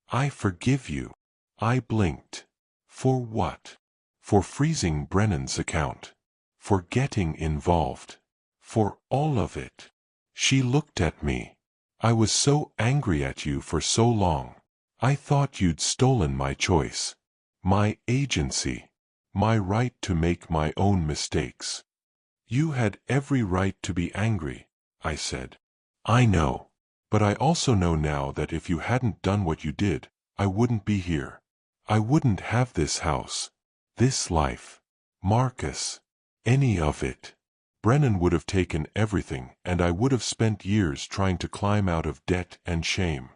"I forgive you." I blinked. For what? For freezing Brennan's account. For getting involved. For all of it. She looked at me. "I was so angry at you for so long. I thought you'd stolen my choice. My agency. My right to make my own mistakes." "You had every right to be angry," I said. "I know. But I also know now that if you hadn't done what you did, I wouldn't be here. I wouldn't have this house. This life. Marcus. Any of it. Brennan would have taken everything, and I would have spent years trying to climb out of debt and shame."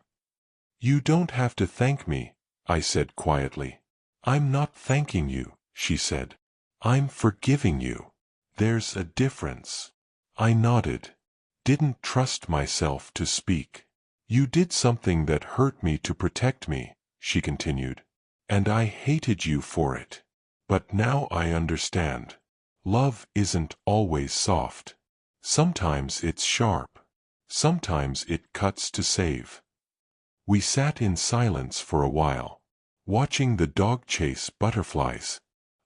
"You don't have to thank me," I said quietly. "I'm not thanking you," she said. "I'm forgiving you. There's a difference." I nodded. Didn't trust myself to speak. "You did something that hurt me to protect me," she continued. "And I hated you for it. But now I understand. Love isn't always soft. Sometimes it's sharp. Sometimes it cuts to save." We sat in silence for a while, watching the dog chase butterflies,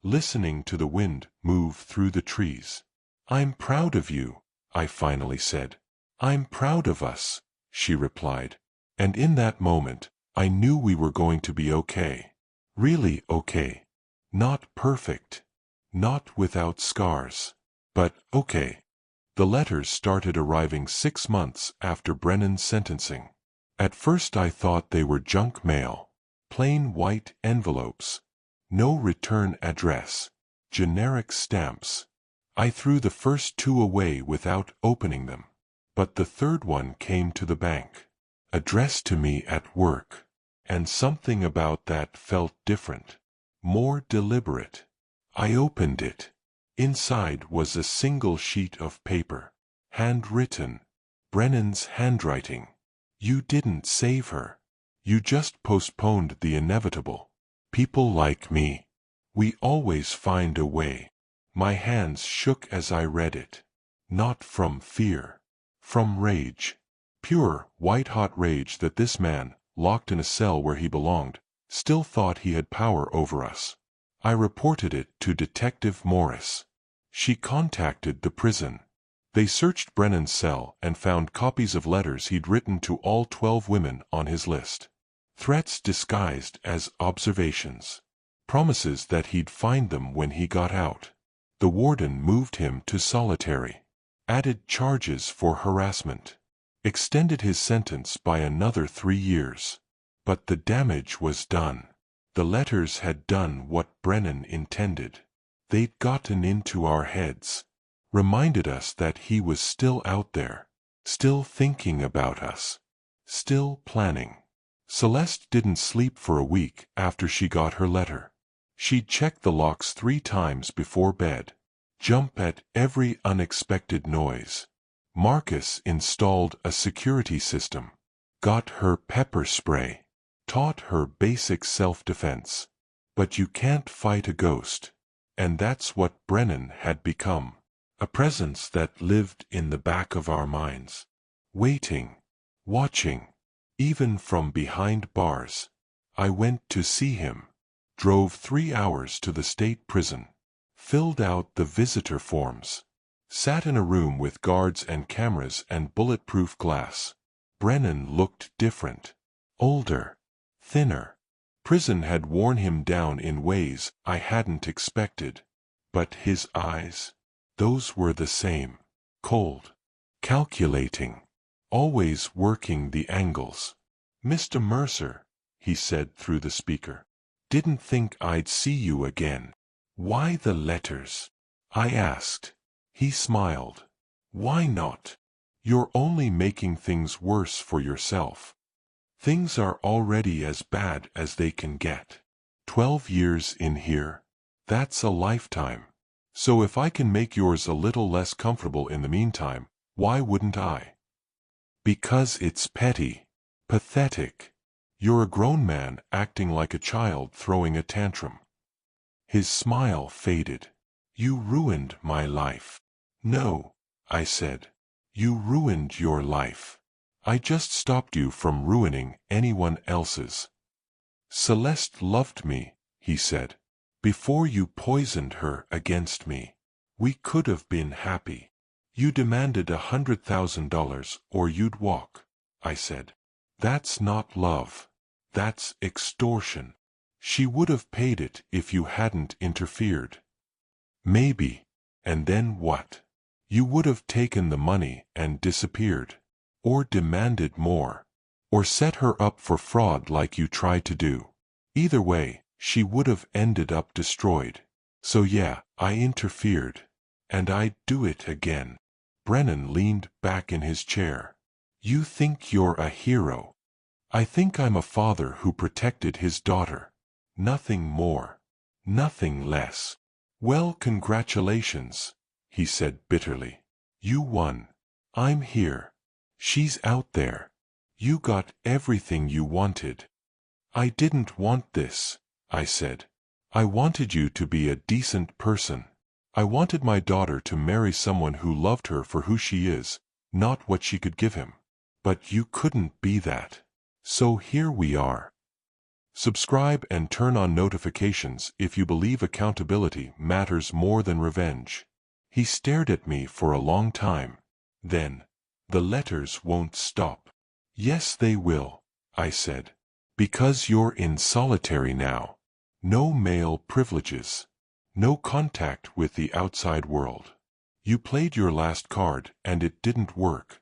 listening to the wind move through the trees. "I'm proud of you," I finally said. "I'm proud of us," she replied. And in that moment, I knew we were going to be okay. Really okay. Not perfect. Not without scars. But okay. The letters started arriving 6 months after Brennan's sentencing. At first I thought they were junk mail. Plain white envelopes. No return address. Generic stamps. I threw the first 2 away without opening them. But the third one came to the bank. Addressed to me at work. And something about that felt different. More deliberate. I opened it. Inside was a single sheet of paper. Handwritten. Brennan's handwriting. "You didn't save her. You just postponed the inevitable. People like me. We always find a way." My hands shook as I read it. Not from fear. From rage. Pure, white-hot rage that this man, locked in a cell where he belonged, still thought he had power over us. I reported it to Detective Morris. She contacted the prison. They searched Brennan's cell and found copies of letters he'd written to all 12 women on his list. Threats disguised as observations. Promises that he'd find them when he got out. The warden moved him to solitary. Added charges for harassment. Extended his sentence by another 3 years. But the damage was done. The letters had done what Brennan intended. They'd gotten into our heads. Reminded us that he was still out there. Still thinking about us. Still planning. Celeste didn't sleep for a week after she got her letter. She'd check the locks 3 times before bed. Jump at every unexpected noise. Marcus installed a security system. Got her pepper spray. Taught her basic self-defense. But you can't fight a ghost. And that's what Brennan had become. A presence that lived in the back of our minds. Waiting. Watching. Even from behind bars. I went to see him. Drove 3 hours to the state prison. Filled out the visitor forms. Sat in a room with guards and cameras and bulletproof glass. Brennan looked different. Older. Thinner. Prison had worn him down in ways I hadn't expected. But his eyes, those were the same. Cold. Calculating. Always working the angles. "Mr. Mercer," he said through the speaker. "Didn't think I'd see you again." "Why the letters?" I asked. He smiled. "Why not? You're only making things worse for yourself. Things are already as bad as they can get. 12 years in here. That's a lifetime. So if I can make yours a little less comfortable in the meantime, why wouldn't I? Because it's petty. Pathetic. You're a grown man acting like a child throwing a tantrum. His smile faded. You ruined my life. No, I said. You ruined your life. I just stopped you from ruining anyone else's. Celeste loved me, he said. Before you poisoned her against me. We could have been happy. You demanded $100,000 or you'd walk, I said. That's not love. That's extortion. She would have paid it if you hadn't interfered. Maybe. And then what? You would have taken the money and disappeared. Or demanded more. Or set her up for fraud like you tried to do. Either way, she would have ended up destroyed. So yeah, I interfered. And I'd do it again. Brennan leaned back in his chair. You think you're a hero. I think I'm a father who protected his daughter. Nothing more. Nothing less. Well, congratulations, he said bitterly. You won. I'm here. She's out there. You got everything you wanted. I didn't want this, I said. I wanted you to be a decent person. I wanted my daughter to marry someone who loved her for who she is, not what she could give him. But you couldn't be that. So here we are. Subscribe and turn on notifications if you believe accountability matters more than revenge. He stared at me for a long time. Then, the letters won't stop. Yes, they will, I said. Because you're in solitary now. No male privileges. No contact with the outside world. You played your last card and it didn't work.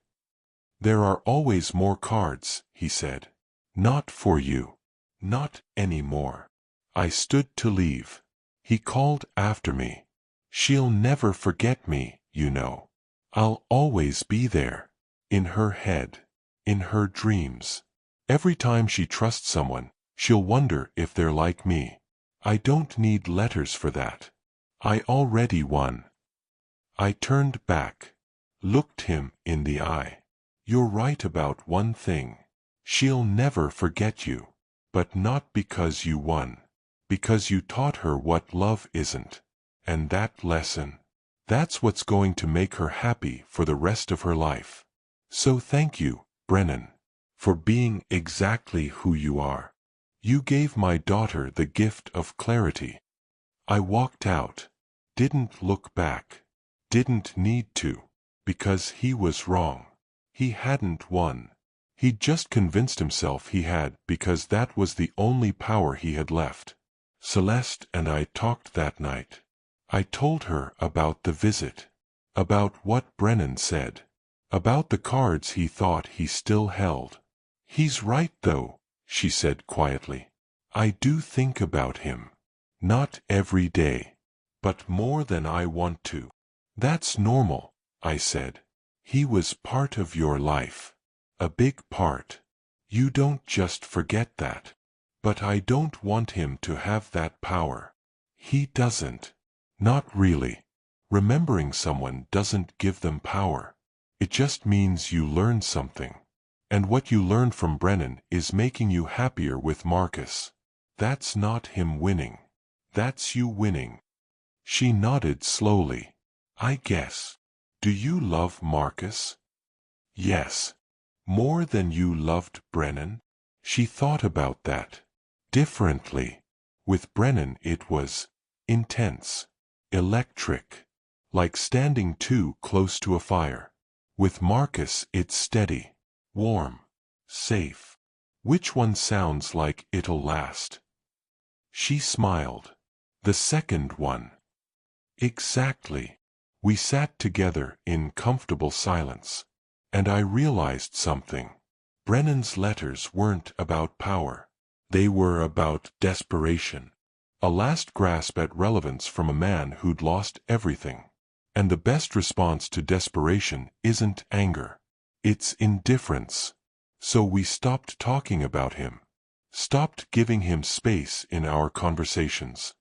There are always more cards, he said. Not for you. Not anymore. I stood to leave. He called after me. She'll never forget me, you know. I'll always be there. In her head. In her dreams. Every time she trusts someone, she'll wonder if they're like me. I don't need letters for that. I already won. I turned back. Looked him in the eye. You're right about one thing. She'll never forget you. But not because you won. Because you taught her what love isn't. And that lesson. That's what's going to make her happy for the rest of her life. So thank you, Brennan. For being exactly who you are. You gave my daughter the gift of clarity. I walked out. Didn't look back. Didn't need to. Because he was wrong. He hadn't won. He'd just convinced himself he had because that was the only power he had left. Celeste and I talked that night. I told her about the visit. About what Brennan said. About the cards he thought he still held. He's right though, she said quietly. I do think about him. Not every day. But more than I want to. That's normal, I said. He was part of your life. A big part. You don't just forget that. But I don't want him to have that power. He doesn't. Not really. Remembering someone doesn't give them power. It just means you learned something. And what you learned from Brennan is making you happier with Marcus. That's not him winning. That's you winning. She nodded slowly. I guess. Do you love Marcus? Yes. More than you loved Brennan? She thought about that. Differently. With Brennan it was intense. Electric. Like standing too close to a fire. With Marcus it's steady. Warm. Safe. Which one sounds like it'll last? She smiled. The second one. Exactly. We sat together in comfortable silence. And I realized something. Brennan's letters weren't about power. They were about desperation. A last grasp at relevance from a man who'd lost everything. And the best response to desperation isn't anger. It's indifference. So we stopped talking about him. Stopped giving him space in our conversations.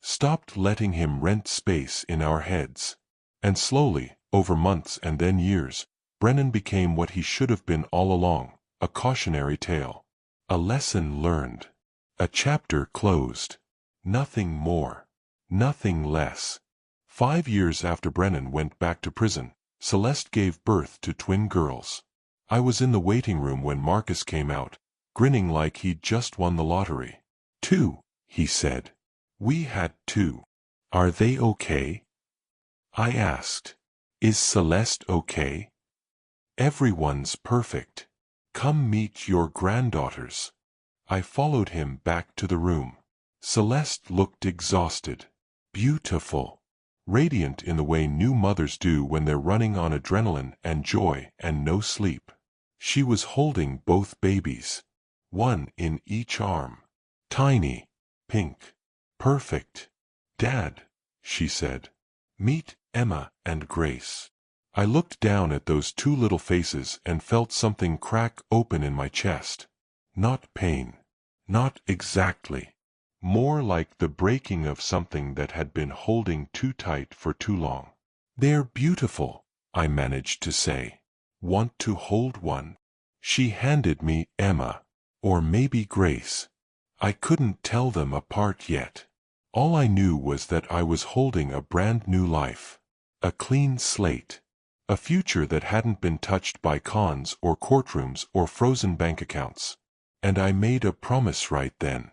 Stopped letting him rent space in our heads. And slowly, over months and then years, Brennan became what he should have been all along, a cautionary tale. A lesson learned. A chapter closed. Nothing more. Nothing less. 5 years after Brennan went back to prison, Celeste gave birth to twin girls. I was in the waiting room when Marcus came out, grinning like he'd just won the lottery. 2, he said. We had 2. Are they okay? I asked. Is Celeste okay? Everyone's perfect. Come meet your granddaughters. I followed him back to the room. Celeste looked exhausted. Beautiful. Radiant in the way new mothers do when they're running on adrenaline and joy and no sleep. She was holding both babies. One in each arm. Tiny. Pink. Perfect. Dad, she said. Meet Emma and Grace. I looked down at those 2 little faces and felt something crack open in my chest. Not pain. Not exactly. More like the breaking of something that had been holding too tight for too long. They're beautiful, I managed to say. Want to hold one? She handed me Emma. Or maybe Grace. I couldn't tell them apart yet. All I knew was that I was holding a brand new life. A clean slate. A future that hadn't been touched by cons or courtrooms or frozen bank accounts. And I made a promise right then.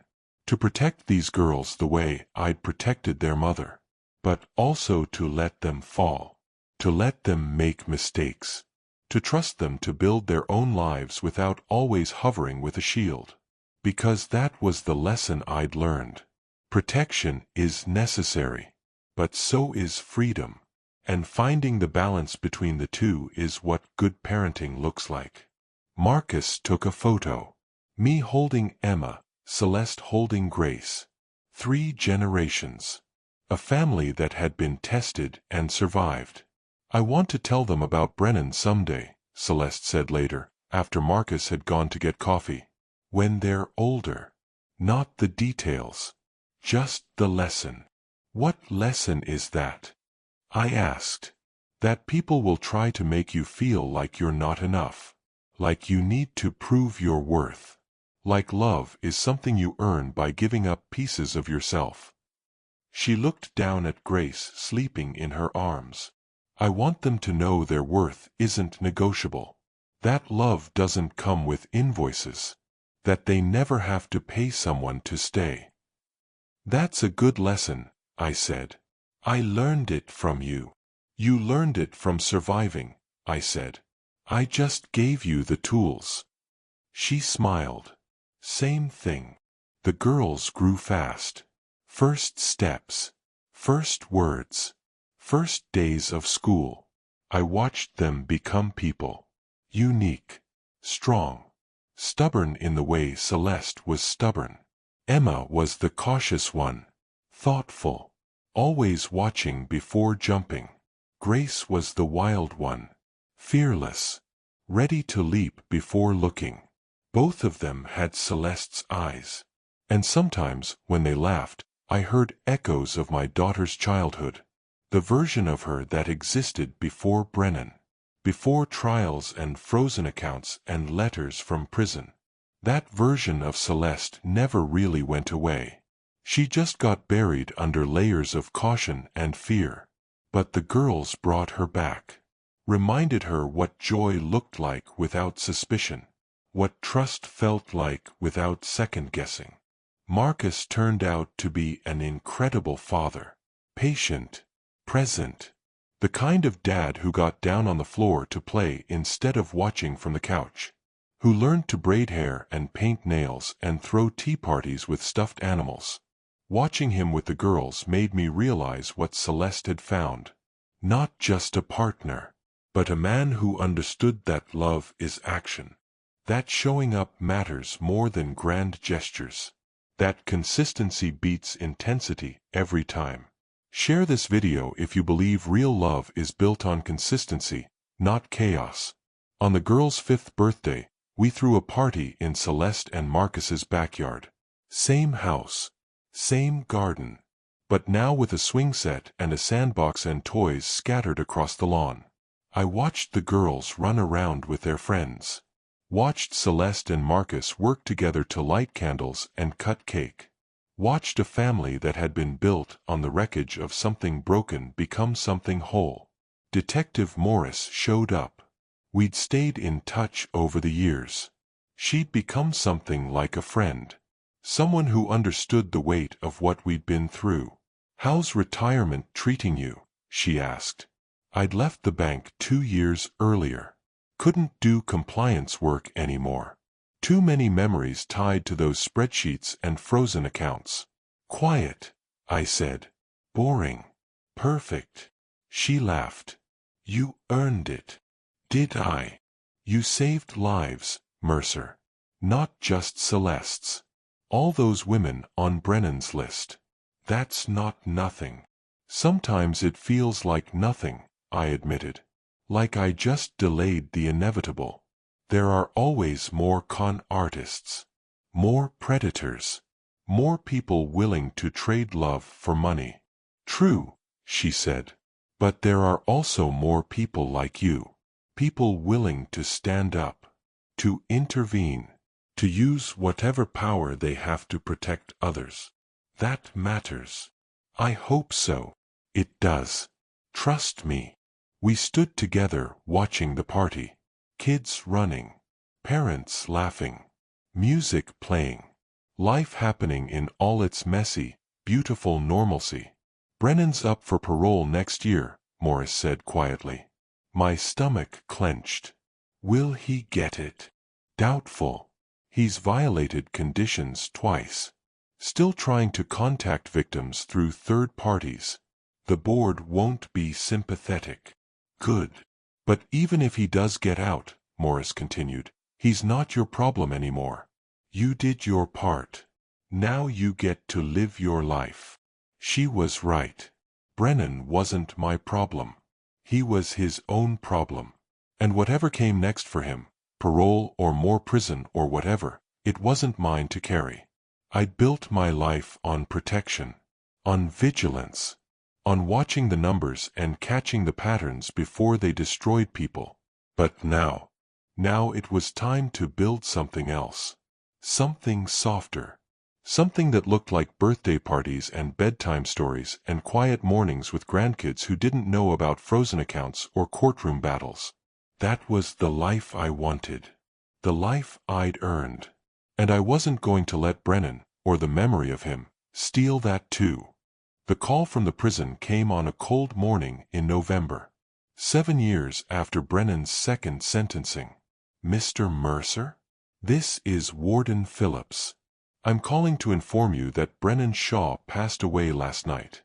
To protect these girls the way I'd protected their mother. But also to let them fall. To let them make mistakes. To trust them to build their own lives without always hovering with a shield. Because that was the lesson I'd learned. Protection is necessary. But so is freedom. And finding the balance between the two is what good parenting looks like. Marcus took a photo. Me holding Emma, Celeste holding Grace. 3 generations. A family that had been tested and survived. I want to tell them about Brennan someday, Celeste said later, after Marcus had gone to get coffee. When they're older. Not the details. Just the lesson. What lesson is that? I asked. That people will try to make you feel like you're not enough. Like you need to prove your worth. Like love is something you earn by giving up pieces of yourself. She looked down at Grace sleeping in her arms. I want them to know their worth isn't negotiable. That love doesn't come with invoices. That they never have to pay someone to stay. That's a good lesson, I said. I learned it from you. You learned it from surviving, I said. I just gave you the tools. She smiled. Same thing. The girls grew fast. First steps. First words. First days of school. I watched them become people. Unique. Strong. Stubborn in the way Celeste was stubborn. Emma was the cautious one. Thoughtful. Always watching before jumping. Grace was the wild one. Fearless. Ready to leap before looking. Both of them had Celeste's eyes. And sometimes, when they laughed, I heard echoes of my daughter's childhood. The version of her that existed before Brennan. Before trials and frozen accounts and letters from prison. That version of Celeste never really went away. She just got buried under layers of caution and fear. But the girls brought her back. Reminded her what joy looked like without suspicion. What trust felt like without second-guessing. Marcus turned out to be an incredible father. Patient. Present. The kind of dad who got down on the floor to play instead of watching from the couch. Who learned to braid hair and paint nails and throw tea parties with stuffed animals. Watching him with the girls made me realize what Celeste had found. Not just a partner, but a man who understood that love is action. That showing up matters more than grand gestures. That consistency beats intensity every time. Share this video if you believe real love is built on consistency, not chaos. On the girl's 5th birthday, we threw a party in Celeste and Marcus's backyard. Same house. Same garden. but now with a swing set and a sandbox and toys scattered across the lawn. I watched the girls run around with their friends. Watched Celeste and Marcus work together to light candles and cut cake. Watched a family that had been built on the wreckage of something broken become something whole. Detective Morris showed up. We'd stayed in touch over the years. She'd become something like a friend. Someone who understood the weight of what we'd been through. "How's retirement treating you?" she asked. I'd left the bank 2 years earlier. Couldn't do compliance work anymore. Too many memories tied to those spreadsheets and frozen accounts. "Quiet," I said. "Boring." "Perfect." She laughed. "You earned it." "Did I?" "You saved lives, Mercer. Not just Celeste's. All those women on Brennan's list. That's not nothing." "Sometimes it feels like nothing," I admitted. "Like I just delayed the inevitable. There are always more con artists. More predators. More people willing to trade love for money." "True," she said. "But there are also more people like you. People willing to stand up. To intervene. To use whatever power they have to protect others. That matters." "I hope so." "It does. Trust me." We stood together watching the party. Kids running. Parents laughing. Music playing. Life happening in all its messy, beautiful normalcy. "Brennan's up for parole next year," Morris said quietly. My stomach clenched. Will he get it? Doubtful. He's violated conditions twice. Still trying to contact victims through third parties. The board won't be sympathetic. Good. "But even if he does get out," Morris continued, "he's not your problem anymore. You did your part. Now you get to live your life." She was right. Brennan wasn't my problem. He was his own problem. And whatever came next for him, parole or more prison or whatever, it wasn't mine to carry. I'd built my life on protection. On vigilance. On watching the numbers and catching the patterns before they destroyed people. But now it was time to build something else. Something softer. Something that looked like birthday parties and bedtime stories and quiet mornings with grandkids who didn't know about frozen accounts or courtroom battles. That was the life I wanted. The life I'd earned. And I wasn't going to let Brennan, or the memory of him, steal that too. The call from the prison came on a cold morning in November. 7 years after Brennan's second sentencing. "Mr. Mercer? This is Warden Phillips. I'm calling to inform you that Brennan Shaw passed away last night."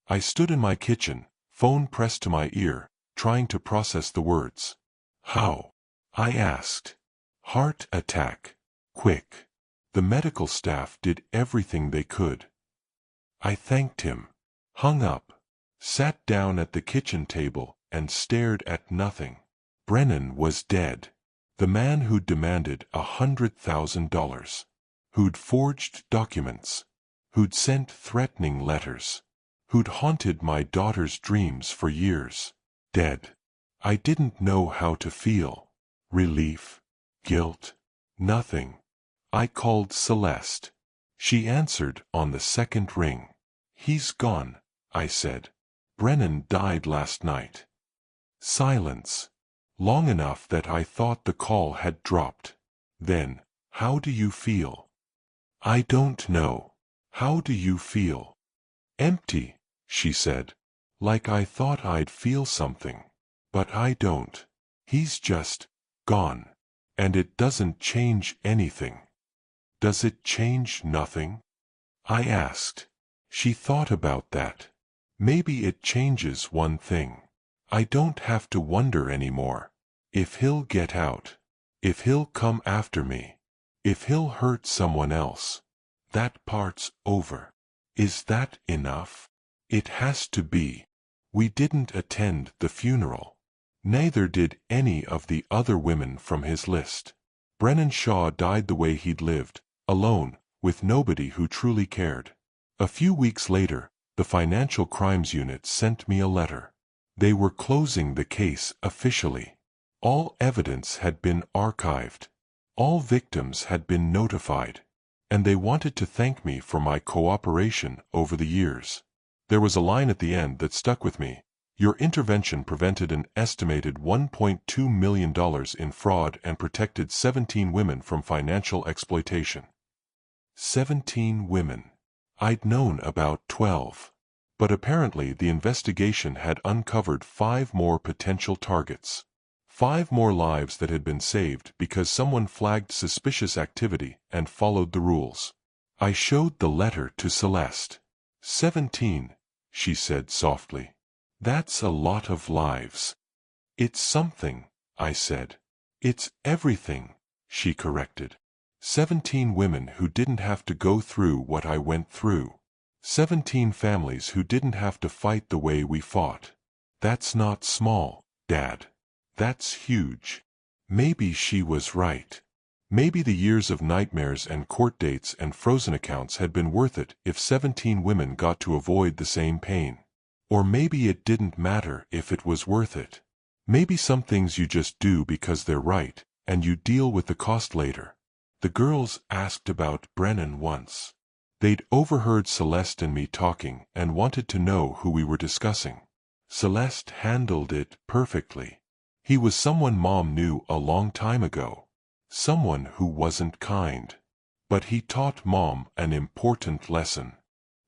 I stood in my kitchen, phone pressed to my ear, trying to process the words. "How?" I asked. "Heart attack. Quick." The medical staff did everything they could. I thanked him, hung up, sat down at the kitchen table, and stared at nothing. Brennan was dead. The man who'd demanded $100,000. Who'd forged documents. Who'd sent threatening letters. Who'd haunted my daughter's dreams for years. Dead. I didn't know how to feel. Relief. Guilt. Nothing. I called Celeste. She answered on the second ring. "He's gone," I said. "Brennan died last night." Silence. Long enough that I thought the call had dropped. Then, "How do you feel?" "I don't know. How do you feel?" "Empty," she said. "Like I thought I'd feel something. But I don't. He's just gone. And it doesn't change anything." "Does it change nothing?" I asked. She thought about that. "Maybe it changes one thing. I don't have to wonder anymore. If he'll get out. If he'll come after me. If he'll hurt someone else. That part's over." Is that enough? It has to be. We didn't attend the funeral. Neither did any of the other women from his list. Brennan Shaw died the way he'd lived, alone, with nobody who truly cared. A few weeks later, the Financial Crimes Unit sent me a letter. They were closing the case officially. All evidence had been archived. All victims had been notified. And they wanted to thank me for my cooperation over the years. There was a line at the end that stuck with me. Your intervention prevented an estimated $1.2 million in fraud and protected 17 women from financial exploitation. 17 women. I'd known about 12. But apparently the investigation had uncovered 5 more potential targets. 5 more lives that had been saved because someone flagged suspicious activity and followed the rules. I showed the letter to Celeste. 17, she said softly. That's a lot of lives. It's something, I said. It's everything, she corrected. 17 women who didn't have to go through what I went through. 17 families who didn't have to fight the way we fought. That's not small, Dad. That's huge. Maybe she was right. Maybe the years of nightmares and court dates and frozen accounts had been worth it if 17 women got to avoid the same pain. Or maybe it didn't matter if it was worth it. Maybe some things you just do because they're right, and you deal with the cost later. The girls asked about Brennan once. They'd overheard Celeste and me talking and wanted to know who we were discussing. Celeste handled it perfectly. He was someone Mom knew a long time ago. Someone who wasn't kind. But he taught Mom an important lesson.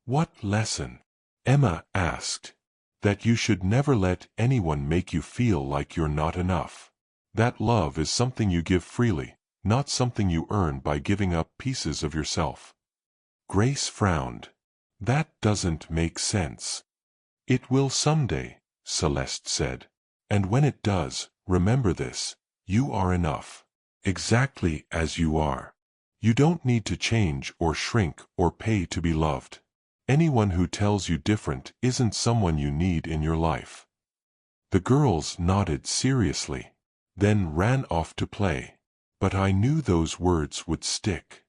What lesson? Emma asked. That you should never let anyone make you feel like you're not enough. That love is something you give freely, not something you earn by giving up pieces of yourself. Grace frowned. That doesn't make sense. It will someday, Celeste said. And when it does, remember this, you are enough. Exactly as you are. You don't need to change or shrink or pay to be loved. Anyone who tells you different isn't someone you need in your life. The girls nodded seriously, then ran off to play. But I knew those words would stick,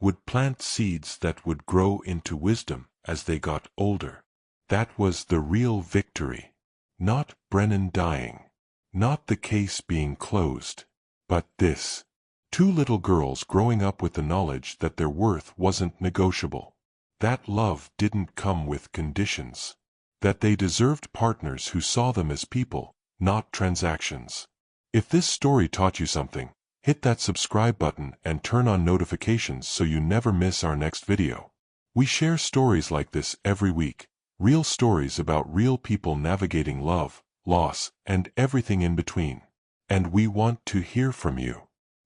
would plant seeds that would grow into wisdom as they got older. That was the real victory. Not Brennan dying. Not the case being closed. But this. 2 little girls growing up with the knowledge that their worth wasn't negotiable. That love didn't come with conditions. That they deserved partners who saw them as people, not transactions. If this story taught you something, hit that subscribe button and turn on notifications so you never miss our next video. We share stories like this every week. Real stories about real people navigating love, loss, and everything in between. And we want to hear from you.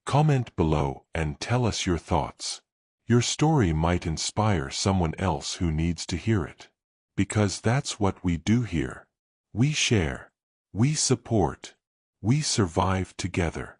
Comment below and tell us your thoughts. Your story might inspire someone else who needs to hear it. Because that's what we do here. We share. We support. We survive together.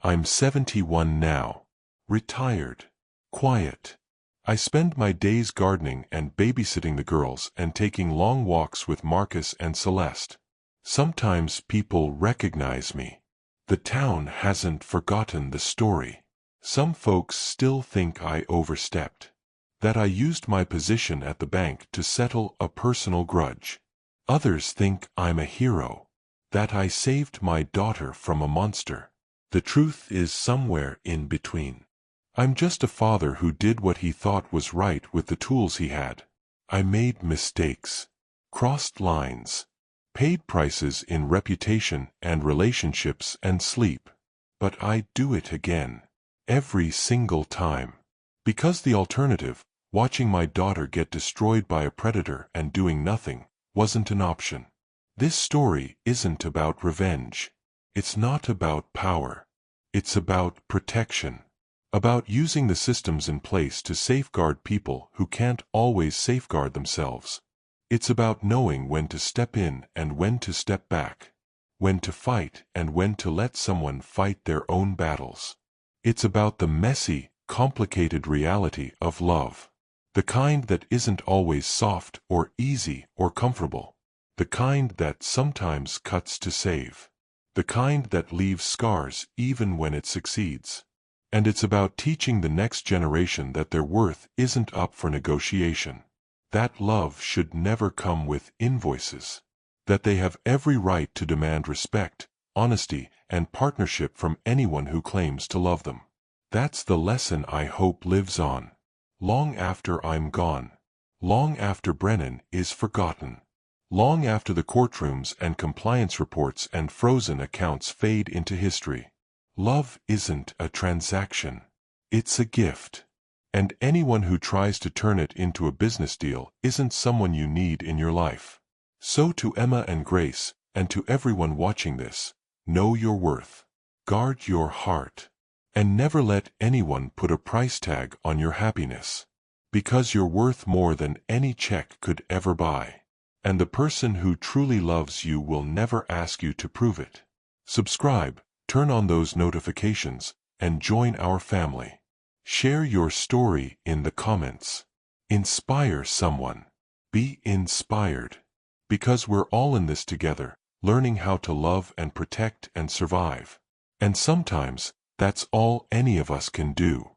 I'm 71 now. Retired. Quiet. I spend my days gardening and babysitting the girls and taking long walks with Marcus and Celeste. Sometimes people recognize me. The town hasn't forgotten the story. Some folks still think I overstepped. That I used my position at the bank to settle a personal grudge. Others think I'm a hero. That I saved my daughter from a monster. The truth is somewhere in between. I'm just a father who did what he thought was right with the tools he had. I made mistakes. Crossed lines. Paid prices in reputation and relationships and sleep. But I'd do it again. Every single time. Because the alternative, watching my daughter get destroyed by a predator and doing nothing, wasn't an option. This story isn't about revenge. It's not about power. It's about protection. About using the systems in place to safeguard people who can't always safeguard themselves. It's about knowing when to step in and when to step back. When to fight and when to let someone fight their own battles. It's about the messy, complicated reality of love. The kind that isn't always soft or easy or comfortable. The kind that sometimes cuts to save. The kind that leaves scars even when it succeeds. And it's about teaching the next generation that their worth isn't up for negotiation. that love should never come with invoices, that they have every right to demand respect, honesty, and partnership from anyone who claims to love them. That's the lesson I hope lives on, long after I'm gone, long after Brennan is forgotten, long after the courtrooms and compliance reports and frozen accounts fade into history. Love isn't a transaction. It's a gift. And anyone who tries to turn it into a business deal isn't someone you need in your life. So to Emma and Grace, and to everyone watching this, know your worth. Guard your heart. And never let anyone put a price tag on your happiness. Because you're worth more than any check could ever buy. And the person who truly loves you will never ask you to prove it. Subscribe, turn on those notifications, and join our family. Share your story in the comments. Inspire someone. Be inspired. Because we're all in this together, learning how to love and protect and survive. And sometimes, that's all any of us can do.